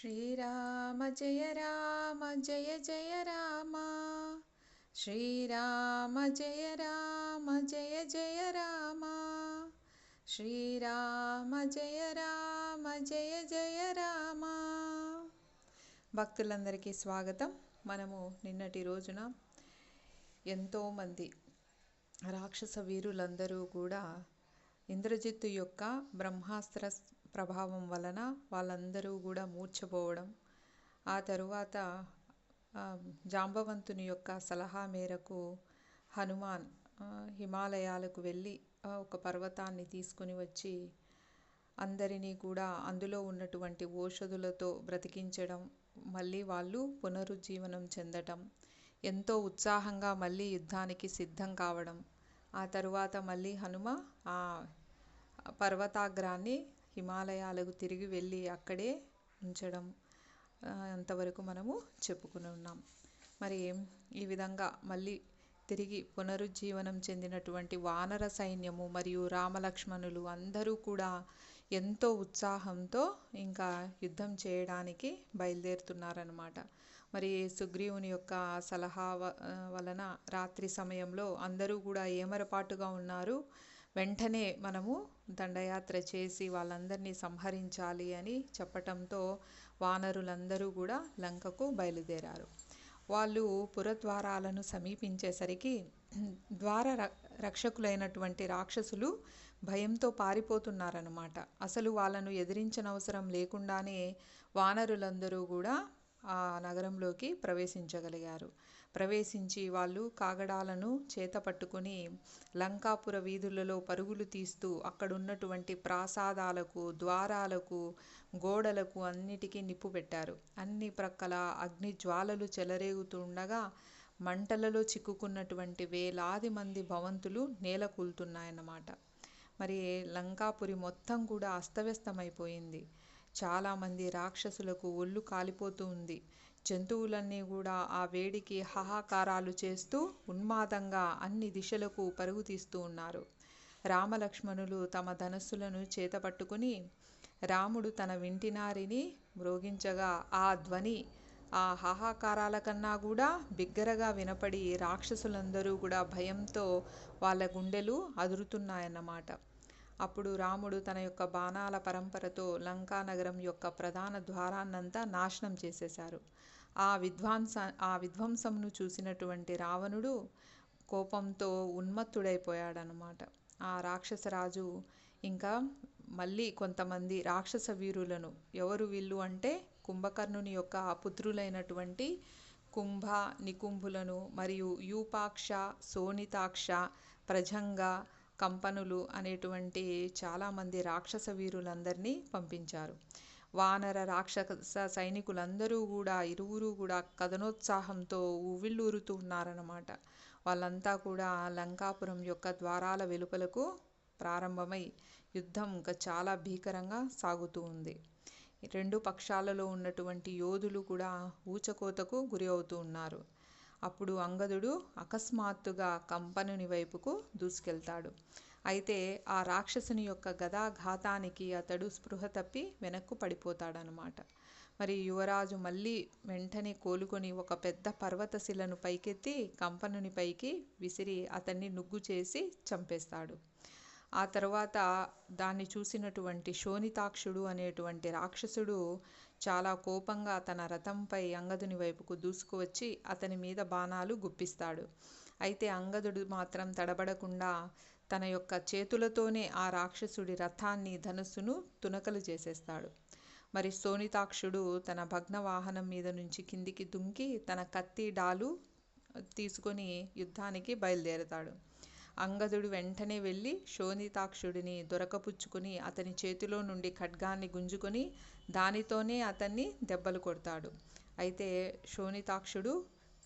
శ్రీరామ జయ రామ జయ జయ రామ శ్రీరామ జయ రామ జయ జయ రామ శ్రీరామ జయ రామ జయ జయ రామ. భక్తులందరికీ స్వాగతం. మనము నిన్నటి రోజున ఎంతోమంది రాక్షస వీరులందరూ కూడా ఇంద్రజిత్తు యొక్క బ్రహ్మాస్త్ర ప్రభావం వలన వాళ్ళందరూ కూడా మూర్ఛపోవడం, ఆ తరువాత జాంబవంతుని యొక్క సలహా మేరకు హనుమాన్ హిమాలయాలకు వెళ్ళి ఒక పర్వతాన్ని తీసుకుని వచ్చి అందరినీ కూడా అందులో ఉన్నటువంటి ఓషధులతో బ్రతికించడం, మళ్ళీ వాళ్ళు పునరుజ్జీవనం చెందటం, ఎంతో ఉత్సాహంగా మళ్ళీ యుద్ధానికి సిద్ధం కావడం, ఆ తరువాత మళ్ళీ హనుమ ఆ పర్వతాగ్రాన్ని హిమాలయాలకు తిరిగి వెళ్ళి అక్కడే ఉంచడం, అంతవరకు మనము చెప్పుకుని ఉన్నాం. మరి ఈ విధంగా మళ్ళీ తిరిగి పునరుజ్జీవనం చెందినటువంటి వానర సైన్యము మరియు రామలక్ష్మణులు అందరూ కూడా ఎంతో ఉత్సాహంతో ఇంకా యుద్ధం చేయడానికి బయలుదేరుతున్నారన్నమాట. మరి సుగ్రీవుని యొక్క సలహా వలన రాత్రి సమయంలో అందరూ కూడా ఏమరపాటుగా ఉన్నారు. వెంటనే మనము దండయాత్ర చేసి వాళ్ళందరినీ సంహరించాలి అని చెప్పటంతో వానరులందరూ కూడా లంకకు బయలుదేరారు. వాళ్ళు పురద్వారాలను సమీపించేసరికి ద్వార రక్షకులైనటువంటి రాక్షసులు భయంతో పారిపోతున్నారన్నమాట. అసలు వాళ్ళను ఎదిరించనవసరం లేకుండానే వానరులందరూ కూడా ఆ నగరంలోకి ప్రవేశించగలిగారు. ప్రవేశించి వాళ్ళు కాగడాలను చేత పట్టుకొని లంకాపుర వీధులలో పరుగులు తీస్తూ అక్కడున్నటువంటి ప్రాసాదాలకు, ద్వారాలకు, గోడలకు అన్నిటికీ నిప్పు పెట్టారు. అన్ని ప్రక్కల అగ్ని జ్వాలలు చెలరేగుతుండగా మంటలలో చిక్కుకున్నటువంటి వేలాది మంది భవంతులు నేల కూలుతున్నాయన్నమాట. మరి లంకాపురి మొత్తం కూడా అస్తవ్యస్తమైపోయింది. చాలామంది రాక్షసులకు ఒళ్ళు కాలిపోతూ ఉంది. జంతువులన్నీ కూడా ఆ వేడికి హాహాకారాలు చేస్తూ ఉన్మాదంగా అన్ని దిశలకు పరుగు తీస్తూ ఉన్నారు. రామలక్ష్మణులు తమ ధనస్సులను చేతపట్టుకుని రాముడు తన వింటినారిని మ్రోగించగా ఆ ధ్వని ఆ హాహాకారాల కన్నా కూడా బిగ్గరగా వినపడి రాక్షసులందరూ కూడా భయంతో వాళ్ళ గుండెలు అదురుతున్నాయన్నమాట. అప్పుడు రాముడు తన యొక్క బాణాల పరంపరతో లంకా నగరం యొక్క ప్రధాన ద్వారాన్నంతా నాశనం చేసేశారు. ఆ విధ్వంసంను చూసినటువంటి రావణుడు కోపంతో ఉన్మత్తుడైపోయాడనమాట. ఆ రాక్షసరాజు ఇంకా మళ్ళీ కొంతమంది రాక్షస వీరులను, ఎవరు వీళ్ళు అంటే కుంభకర్ణుని యొక్క పుత్రులైనటువంటి కుంభ, నికుంభులను మరియు యూపాక్ష, శోణితాక్ష, ప్రజంగ, కంపనులు అనేటువంటి చాలామంది రాక్షస వీరులందరినీ పంపించారు. వానర రాక్షస సైనికులందరూ కూడా ఇరువురు కూడా కథనోత్సాహంతో ఉవ్విళ్ళూరుతూ ఉన్నారన్నమాట. వాళ్ళంతా కూడా లంకాపురం యొక్క ద్వారాల వెలుపలకు ప్రారంభమై యుద్ధం ఇంకా చాలా భీకరంగా సాగుతూ ఉంది. రెండు పక్షాలలో ఉన్నటువంటి యోధులు కూడా ఊచకోతకు గురి అవుతూ ఉన్నారు. అప్పుడు అంగదుడు అకస్మాత్తుగా కంపనుని వైపుకు దూసుకెళ్తాడు. అయితే ఆ రాక్షసుని యొక్క గదాఘాతానికి అతడు స్పృహ తప్పి వెనక్కు పడిపోతాడనమాట. మరి యువరాజు మళ్ళీ వెంటనే కోలుకొని ఒక పెద్ద పర్వతశిలను పైకెత్తి కంపనుని పైకి విసిరి అతన్ని నుగ్గు చేసి చంపేస్తాడు. ఆ తర్వాత దాన్ని చూసినటువంటి శోణితాక్షుడు అనేటువంటి రాక్షసుడు చాలా కోపంగా తన రథంపై అంగదుని వైపుకు దూసుకువచ్చి అతని మీద బాణాలు గుప్పిస్తాడు. అయితే అంగదుడు మాత్రం తడబడకుండా తన యొక్క చేతులతోనే ఆ రాక్షసుడి రథాన్ని, ధనుస్సును తునకలు చేసేస్తాడు. మరి శోణితాక్షుడు తన భగ్న వాహనం మీద నుంచి కిందికి దుంకి తన కత్తి, డాలు తీసుకొని యుద్ధానికి బయలుదేరతాడు. అంగదుడు వెంటనే వెళ్ళి శోణితాక్షుడిని దొరకపుచ్చుకొని అతని చేతిలో నుండి ఖడ్గాన్ని గుంజుకొని దానితోనే అతన్ని దెబ్బలు కొడతాడు. అయితే శోణితాక్షుడు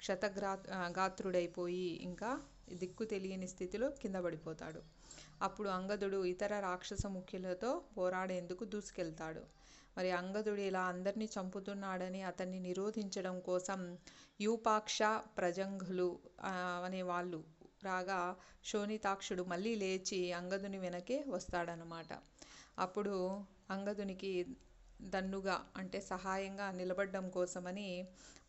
క్షతగాత్రుడైపోయి ఇంకా దిక్కు తెలియని స్థితిలో కింద పడిపోతాడు. అప్పుడు అంగదుడు ఇతర రాక్షస ముఖ్యులతో పోరాడేందుకు దూసుకెళ్తాడు. మరి అంగదుడు ఇలా అందరినీ చంపుతున్నాడని అతన్ని నిరోధించడం కోసం యూపాక్ష, ప్రజంఘులు అనే వాళ్ళు రాగా శోణితాక్షుడు మళ్ళీ లేచి అంగదుని వెనకే వస్తాడనమాట. అప్పుడు అంగదునికి దన్నుగా అంటే సహాయంగా నిలబడడం కోసమని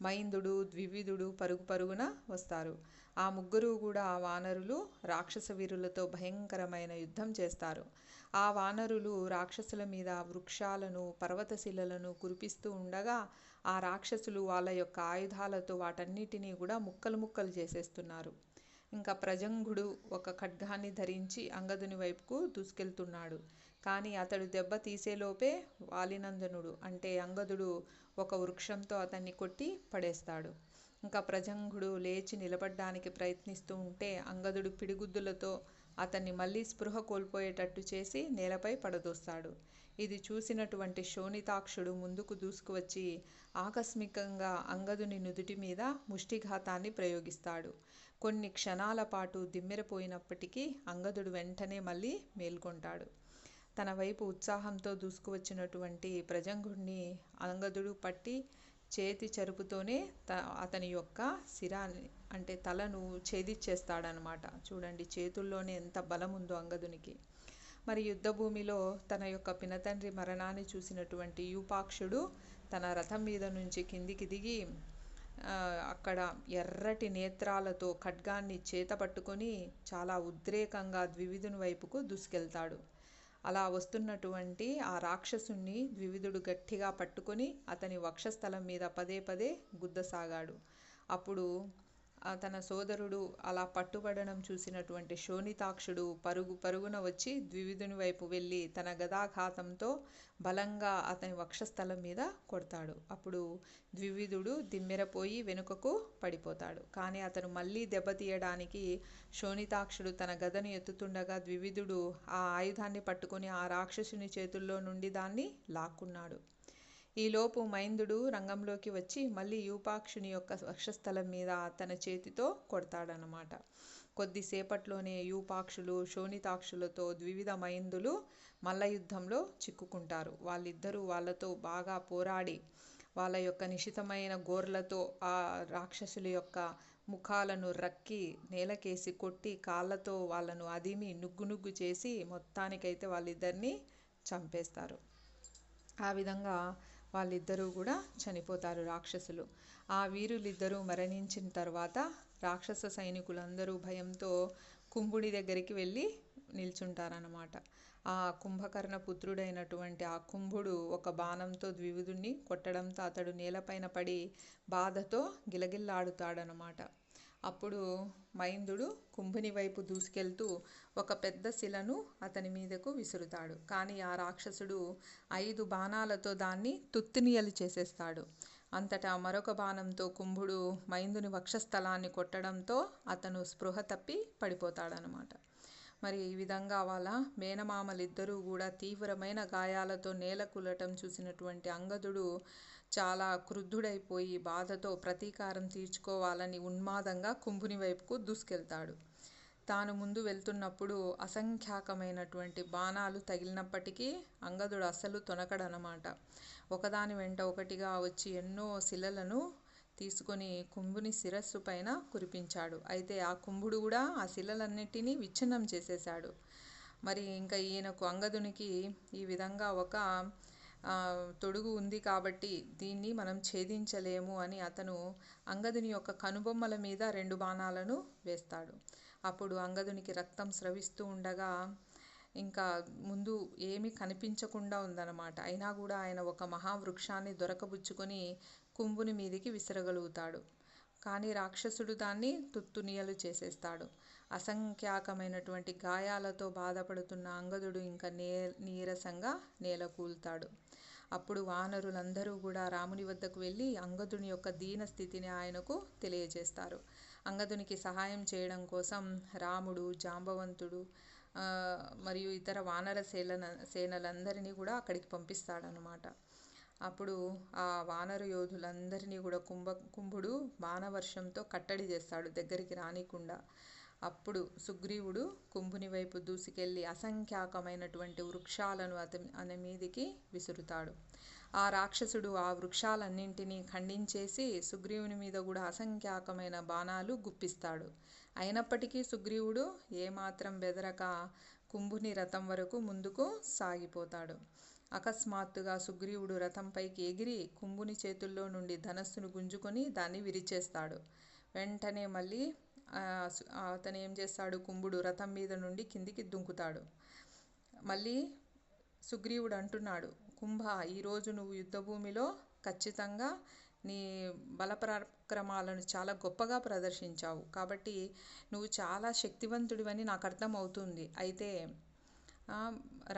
మైందుడు, ద్వివిధుడు పరుగు పరుగున వస్తారు. ఆ ముగ్గురు కూడా వానరులు రాక్షస వీరులతో భయంకరమైన యుద్ధం చేస్తారు. ఆ వానరులు రాక్షసుల మీద వృక్షాలను, పర్వతశిలలను కురిపిస్తూ ఉండగా ఆ రాక్షసులు వాళ్ళ యొక్క ఆయుధాలతో వాటన్నిటినీ కూడా ముక్కలు ముక్కలు చేసేస్తున్నారు. ఇంకా ప్రజంగుడు ఒక ఖడ్గాన్ని ధరించి అంగదుని వైపుకు దూసుకెళ్తున్నాడు. కానీ అతడు దెబ్బ తీసేలోపే వాలినందనుడు అంటే అంగదుడు ఒక వృక్షంతో అతన్ని కొట్టి పడేస్తాడు. ఇంకా ప్రజంగుడు లేచి నిలబడ్డానికి ప్రయత్నిస్తూ ఉంటే అంగదుడు పిడిగుద్దులతో అతన్ని మళ్ళీ స్పృహ కోల్పోయేటట్టు చేసి నేలపై పడదోస్తాడు. ఇది చూసినటువంటి శోణితాక్షుడు ముందుకు దూసుకువచ్చి ఆకస్మికంగా అంగదుని నుదుటి మీద ముష్టిఘాతాన్ని ప్రయోగిస్తాడు. కొన్ని క్షణాల పాటు దిమ్మెరపోయినప్పటికీ అంగదుడు వెంటనే మళ్ళీ మేల్కొంటాడు. తన వైపు ఉత్సాహంతో దూసుకువచ్చినటువంటి ప్రజంగుడిని అంగదుడు పట్టి చేతి చరుపుతోనే అతని యొక్క శిరాన్ని అంటే తలను ఛేదిచ్చేస్తాడనమాట. చూడండి చేతుల్లోనే ఎంత బలం ఉందో అంగదునికి. మరి యుద్ధభూమిలో తన యొక్క పినతండ్రి మరణాన్ని చూసినటువంటి యూపాక్షుడు తన రథం మీద నుంచి కిందికి దిగి అక్కడ ఎర్రటి నేత్రాలతో ఖడ్గాన్ని చేత పట్టుకొని చాలా ఉద్రేకంగా ద్వివిధుని వైపుకు దూసుకెళ్తాడు. అలా వస్తున్నటువంటి ఆ రాక్షసుణ్ణి ద్వివిధుడు గట్టిగా పట్టుకొని అతని వక్షస్థలం మీద పదే పదే గుద్దసాగాడు. అప్పుడు తన సోదరుడు అలా పట్టుబడడం చూసినటువంటి శోణితాక్షుడు పరుగున వచ్చి ద్వివిధుని వైపు వెళ్ళి తన గదాఘాతంతో బలంగా అతని వక్షస్థలం మీద కొడతాడు. అప్పుడు ద్వివిధుడు దిమ్మెరపోయి వెనుకకు పడిపోతాడు. కానీ అతను మళ్ళీ దెబ్బతీయడానికి శోణితాక్షుడు తన గదను ఎత్తుతుండగా ద్వివిధుడు ఆ ఆయుధాన్ని పట్టుకొని ఆ రాక్షసుని చేతుల్లో నుండి దాన్ని లాక్కున్నాడు. ఈలోపు మైందుడు రంగంలోకి వచ్చి మళ్ళీ యూపాక్షుని యొక్క వక్షస్థలం మీద తన చేతితో కొడతాడనమాట. కొద్దిసేపట్లోనే యూపాక్షులు శోణితాక్షులతో ద్వివిధ మైందులు మల్లయుద్ధంలో చిక్కుకుంటారు. వాళ్ళిద్దరూ వాళ్ళతో బాగా పోరాడి వాళ్ళ యొక్క నిశితమైన గోర్లతో ఆ రాక్షసుల యొక్క ముఖాలను రక్కి నేలకేసి కొట్టి కాళ్ళతో వాళ్ళను అదిమి నుగ్గు చేసి మొత్తానికైతే వాళ్ళిద్దరిని చంపేస్తారు. ఆ విధంగా వాళ్ళిద్దరూ కూడా చనిపోతారు రాక్షసులు. ఆ వీరులిద్దరూ మరణించిన తర్వాత రాక్షస సైనికులందరూ భయంతో కుంభుడి దగ్గరికి వెళ్ళి నిల్చుంటారన్నమాట. ఆ కుంభకర్ణ పుత్రుడైనటువంటి ఆ కుంభుడు ఒక బాణంతో ద్వివిధుణ్ణి కొట్టడంతో అతడు నేలపైన పడి బాధతో గిలగిల్లాడుతాడనమాట. అప్పుడు మైందుడు కుంభుని వైపు దూసుకెళ్తూ ఒక పెద్ద శిలను అతని మీదకు విసురుతాడు. కానీ ఆ రాక్షసుడు 5 బాణాలతో దాన్ని తుత్తినియలు చేసేస్తాడు. అంతటా మరొక బాణంతో కుంభుడు మైందుని వక్షస్థలాన్ని కొట్టడంతో అతను స్పృహ తప్పి పడిపోతాడనమాట. మరి ఈ విధంగా వాళ్ళ మేనమామలిద్దరూ కూడా తీవ్రమైన గాయాలతో నేలకూలటం చూసినటువంటి అంగదుడు చాలా క్రుద్ధుడైపోయి బాధతో ప్రతీకారం తీర్చుకోవాలని ఉన్మాదంగా కుంభుని వైపుకు దూసుకెళ్తాడు. తాను ముందు వెళ్తున్నప్పుడు అసంఖ్యాకమైనటువంటి బాణాలు తగిలినప్పటికీ అంగదుడు అస్సలు తొనకడనమాట. ఒకదాని వెంట ఒకటిగా వచ్చి ఎన్నో శిలలను తీసుకొని కుంభుని శిరస్సు పైన కురిపించాడు. అయితే ఆ కుంభుడు కూడా ఆ శిలలన్నిటినీ విచ్ఛిన్నం చేసేశాడు. మరి ఇంకా ఈయనకు అంగదునికి ఈ విధంగా ఒక తొడుగు ఉంది కాబట్టి దీన్ని మనం ఛేదించలేము అని అతను అంగదుని యొక్క కనుబొమ్మల మీద 2 బాణాలను వేస్తాడు. అప్పుడు అంగదునికి రక్తం స్రవిస్తూ ఉండగా ఇంకా ముందు ఏమీ కనిపించకుండా ఉందన్నమాట. అయినా కూడా ఆయన ఒక మహావృక్షాన్ని దొరకబుచ్చుకొని కుంభుని మీదికి విసరగలుగుతాడు. కానీ రాక్షసుడు దాన్ని తుత్తునియలు చేసేస్తాడు. అసంఖ్యాకమైనటువంటి గాయాలతో బాధపడుతున్న అంగదుడు ఇంకా నీరసంగా నేలకూలుతాడు. అప్పుడు వానరులందరూ కూడా రాముని వద్దకు వెళ్ళి అంగదుని యొక్క దీన స్థితిని ఆయనకు తెలియజేస్తారు. అంగదునికి సహాయం చేయడం కోసం రాముడు, జాంబవంతుడు మరియు ఇతర వానర సేనలందరినీ కూడా అక్కడికి పంపిస్తాడనమాట. అప్పుడు ఆ వానర యోధులందరినీ కూడా కుంభుడు బాణవర్షంతో కట్టడి చేస్తాడు, దగ్గరికి రానికుండా. అప్పుడు సుగ్రీవుడు కుంభుని వైపు దూసుకెళ్ళి అసంఖ్యాకమైనటువంటి వృక్షాలను అతని మీదికి విసురుతాడు. ఆ రాక్షసుడు ఆ వృక్షాలన్నింటినీ ఖండించేసి సుగ్రీవుని మీద కూడా అసంఖ్యాకమైన బాణాలు గుప్పిస్తాడు. అయినప్పటికీ సుగ్రీవుడు ఏమాత్రం బెదరక కుంభుని రథం వరకు ముందుకు సాగిపోతాడు. అకస్మాత్తుగా సుగ్రీవుడు రథంపైకి ఎగిరి కుంభుని చేతుల్లో నుండి ధనస్సును గుంజుకొని దాన్ని విరిచేస్తాడు. వెంటనే మళ్ళీ అతను ఏం చేస్తాడు, కుంభుడు రథం మీద నుండి కిందికి దుంకుతాడు. మళ్ళీ సుగ్రీవుడు అంటున్నాడు, కుంభ, ఈరోజు నువ్వు యుద్ధభూమిలో ఖచ్చితంగా నీ బలపరాక్రమాలను చాలా గొప్పగా ప్రదర్శించావు, కాబట్టి నువ్వు చాలా శక్తివంతుడివని నాకు అర్థమవుతుంది. అయితే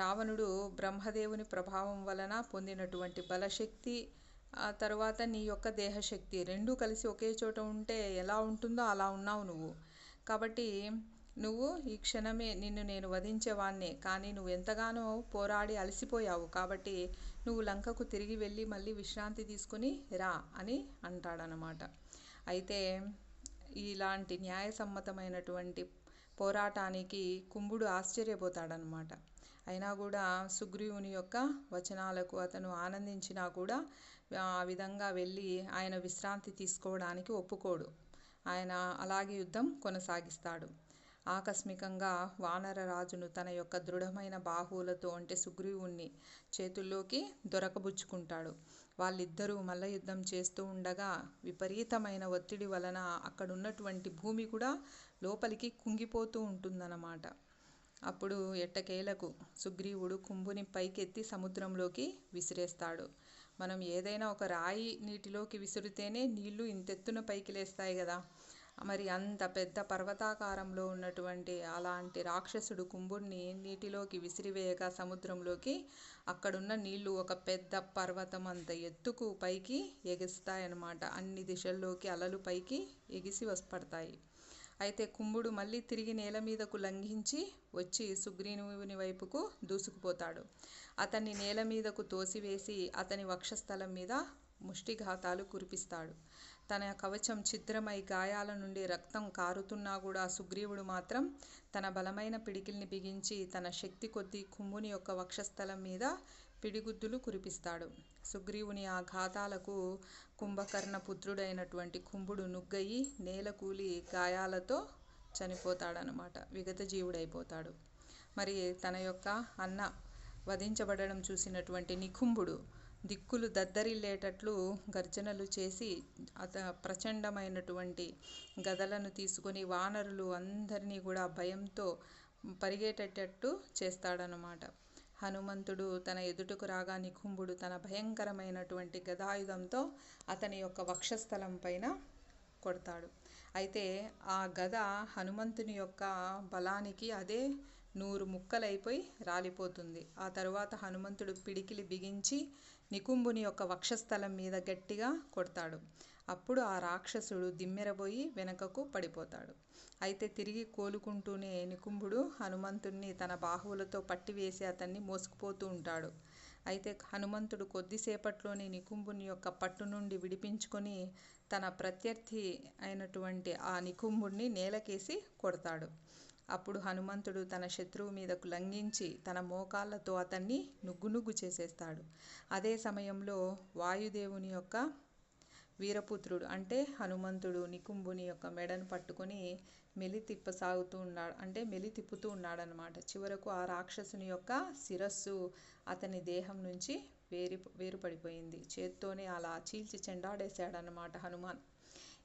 రావణుడు బ్రహ్మదేవుని ప్రభావం వలన పొందినటువంటి బలశక్తి, ఆ తర్వాత నీ యొక్క దేహశక్తి రెండూ కలిసి ఒకే చోట ఉంటే ఎలా ఉంటుందో అలా ఉన్నావు నువ్వు. కాబట్టి నువ్వు ఈ క్షణమే నిన్ను నేను వధించేవాన్నే, కానీ నువ్వు ఎంతగానో పోరాడి అలసిపోయావు, కాబట్టి నువ్వు లంకకు తిరిగి వెళ్ళి మళ్ళీ విశ్రాంతి తీసుకుని రా అని అంటాడనమాట. అయితే ఇలాంటి న్యాయసమ్మతమైనటువంటి పోరాటానికి కుంభుడు ఆశ్చర్యపోతాడనమాట. అయినా కూడా సుగ్రీవుని యొక్క వచనాలకు అతను ఆనందించినా కూడా ఆ విధంగా వెళ్ళి ఆయన విశ్రాంతి తీసుకోవడానికి ఒప్పుకోడు. ఆయన అలాగే యుద్ధం కొనసాగిస్తాడు. ఆకస్మికంగా వానర రాజును తన యొక్క దృఢమైన బాహువులతో అంటే సుగ్రీవుణ్ణి చేతుల్లోకి దొరకబుచ్చుకుంటాడు. వాళ్ళిద్దరూ మల్ల యుద్ధం చేస్తూ ఉండగా విపరీతమైన ఒత్తిడి వలన అక్కడ ఉన్నటువంటి భూమి కూడా లోపలికి కుంగిపోతూ ఉంటుందన్నమాట. అప్పుడు ఎట్టకేలకు సుగ్రీవుడు కుంభుని పైకెత్తి సముద్రంలోకి విసిరేస్తాడు. మనం ఏదైనా ఒక రాయి నీటిలోకి విసిరితేనే నీళ్లు ఇంతెత్తున పైకి లేస్తాయి కదా. మరి అంత పెద్ద పర్వతాకారంలో ఉన్నటువంటి అలాంటి రాక్షసుడు కుంభుడిని నీటిలోకి విసిరివేయగా సముద్రంలోకి అక్కడున్న నీళ్లు ఒక పెద్ద పర్వతం అంత ఎత్తుకు పైకి ఎగిస్తాయన్నమాట. అన్ని దిశల్లోకి అలలు పైకి ఎగిసి పడతాయి. అయితే కుంభుడు మళ్ళీ తిరిగి నేల మీదకు లంఘించి వచ్చి సుగ్రీవుని వైపుకు దూసుకుపోతాడు. అతన్ని నేల మీదకు తోసివేసి అతని వక్షస్థలం మీద ముష్టిఘాతాలు కురిపిస్తాడు. తన కవచం ఛిద్రమై గాయాల నుండి రక్తం కారుతున్నా కూడా సుగ్రీవుడు మాత్రం తన బలమైన పిడికిల్ని బిగించి తన శక్తి కొద్దీ కుంభుని యొక్క వక్షస్థలం మీద పిడిగుద్దులు కురిపిస్తాడు. సుగ్రీవుని ఆ ఘాతాలకు కుంభకర్ణ పుత్రుడైనటువంటి కుంభుడు నుగ్గయి నేలకూలి గాయాలతో చనిపోతాడనమాట, విగతజీవుడైపోతాడు. మరి తన యొక్క అన్న వధించబడడం చూసినటువంటి నికుంభుడు దిక్కులు దద్దరిల్లేటట్లు గర్జనలు చేసి ప్రచండమైనటువంటి గదలను తీసుకొని వానరులు అందరినీ కూడా భయంతో పరిగెట్టేటట్టు చేస్తాడనమాట. హనుమంతుడు తన ఎదుటకు రాగా నికుంభుడు తన భయంకరమైనటువంటి గదాయుధంతో అతని యొక్క వక్షస్థలం పైన కొడతాడు. అయితే ఆ గద హనుమంతుని యొక్క బలానికి అదే 100 ముక్కలైపోయి రాలిపోతుంది. ఆ తరువాత హనుమంతుడు పిడికిలి బిగించి నికుంభుని యొక్క వక్షస్థలం మీద గట్టిగా కొడతాడు. అప్పుడు ఆ రాక్షసుడు దిమ్మెరబోయి వెనకకు పడిపోతాడు. అయితే తిరిగి కోలుకుంటూనే నికుంభుడు హనుమంతుణ్ణి తన బాహువులతో పట్టివేసి అతన్ని మోసుకుపోతూ ఉంటాడు. అయితే హనుమంతుడు కొద్దిసేపట్లోనే నికుంభుని యొక్క పట్టు నుండి విడిపించుకొని తన ప్రత్యర్థి అయినటువంటి ఆ నికుంభుడిని నేలకేసి కొడతాడు. అప్పుడు హనుమంతుడు తన శత్రువు మీదకు లంఘించి తన మోకాళ్ళతో అతన్ని నుగ్గునుగ్గు చేసేస్తాడు. అదే సమయంలో వాయుదేవుని యొక్క వీరపుత్రుడు అంటే హనుమంతుడు నికుంభుని యొక్క మెడను పట్టుకొని మెలి తిప్పుతూ ఉన్నాడనమాట. చివరకు ఆ రాక్షసుని యొక్క శిరస్సు అతని దేహం నుంచి వేరుపడిపోయింది. చేత్తోనే అలా చీల్చి చెండాడేశాడనమాట హనుమాన్.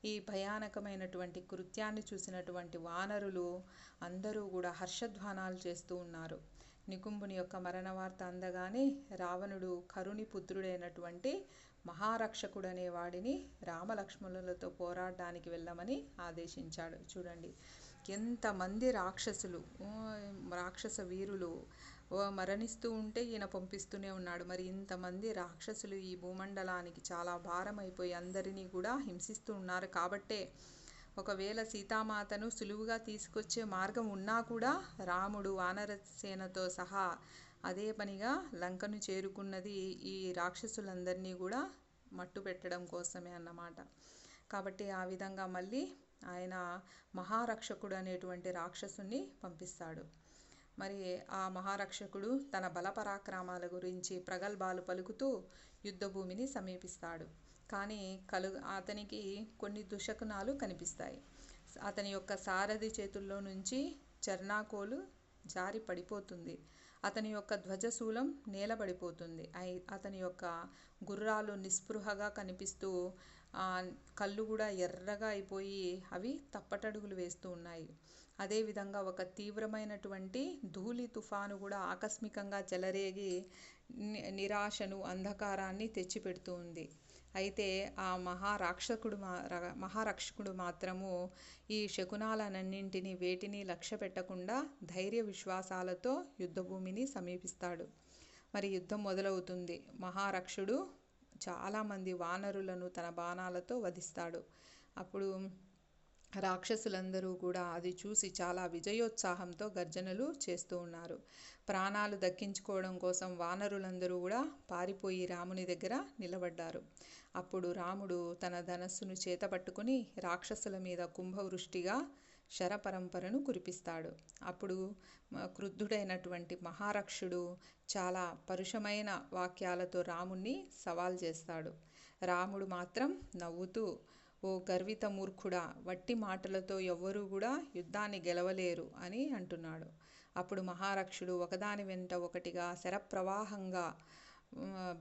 ఈ భయానకమైనటువంటి కృత్యాన్ని చూసినటువంటి వానరులు అందరూ కూడా హర్షధ్వానాలు చేస్తూ ఉన్నారు. నికుంభుని యొక్క మరణ వార్త అందగానే రావణుడు కరుని పుత్రుడైనటువంటి మహారక్షకుడనే వాడిని రామలక్ష్మణులతో పోరాడడానికి వెళ్ళమని ఆదేశించాడు. చూడండి ఎంతమంది రాక్షస వీరులు మరణిస్తూ ఉంటే ఈయన పంపిస్తూనే ఉన్నాడు. మరి ఇంతమంది రాక్షసులు ఈ భూమండలానికి చాలా భారం అయిపోయి అందరినీ కూడా హింసిస్తూ ఉన్నారు. కాబట్టే ఒకవేళ సీతామాతను సులువుగా తీసుకొచ్చే మార్గం ఉన్నా కూడా రాముడు వానరసేనతో సహా అదే పనిగా లంకను చేరుకున్నది ఈ రాక్షసులందరినీ కూడా మట్టు పెట్టడం కోసమే అన్నమాట. కాబట్టి ఆ విధంగా మళ్ళీ ఆయన మహారక్షకుడు అనేటువంటి రాక్షసుని పంపిస్తాడు. మరి ఆ మహారక్షకుడు తన బలపరాక్రమాల గురించి ప్రగల్భాలు పలుకుతూ యుద్ధభూమిని సమీపిస్తాడు. కానీ అతనికి కొన్ని దుశకునాలు కనిపిస్తాయి. అతని యొక్క సారథి చేతుల్లో నుంచి చర్నాకోలు జారి పడిపోతుంది. అతని యొక్క ధ్వజశూలం నేలబడిపోతుంది. అతని యొక్క గుర్రాలు నిస్పృహగా కనిపిస్తూ కళ్ళు కూడా ఎర్రగా అయిపోయి అవి తప్పటడుగులు వేస్తూ ఉన్నాయి. అదేవిధంగా ఒక తీవ్రమైనటువంటి ధూళి తుఫాను కూడా ఆకస్మికంగా చెలరేగి నిరాశను, అంధకారాన్ని తెచ్చిపెడుతూ ఉంది. అయితే ఆ మహారక్షకుడు మాత్రము ఈ శకునాలన్నింటినీ వేటిని లక్ష్య పెట్టకుండా ధైర్య విశ్వాసాలతో యుద్ధభూమిని సమీపిస్తాడు. మరి యుద్ధం మొదలవుతుంది. మహారక్షుడు చాలామంది వానరులను తన బాణాలతో వధిస్తాడు. అప్పుడు రాక్షసులందరూ కూడా అది చూసి చాలా విజయోత్సాహంతో గర్జనలు చేస్తూ ఉన్నారు. ప్రాణాలు దక్కించుకోవడం కోసం వానరులందరూ కూడా పారిపోయి రాముని దగ్గర నిలబడ్డారు. అప్పుడు రాముడు తన ధనస్సును చేతపట్టుకుని రాక్షసుల మీద కుంభవృష్టిగా శరపరంపరను కురిపిస్తాడు. అప్పుడు క్రుద్ధుడైనటువంటి మహారక్షుడు చాలా పరుషమైన వాక్యాలతో రాముణ్ణి సవాల్ చేస్తాడు. రాముడు మాత్రం నవ్వుతూ, ఓ గర్విత మూర్ఖుడా, వట్టి మాటలతో ఎవ్వరూ కూడా యుద్ధాన్ని గెలవలేరు అని అంటున్నాడు. అప్పుడు మహారక్షుడు ఒకదాని వెంట ఒకటిగా శరప్రవాహంగా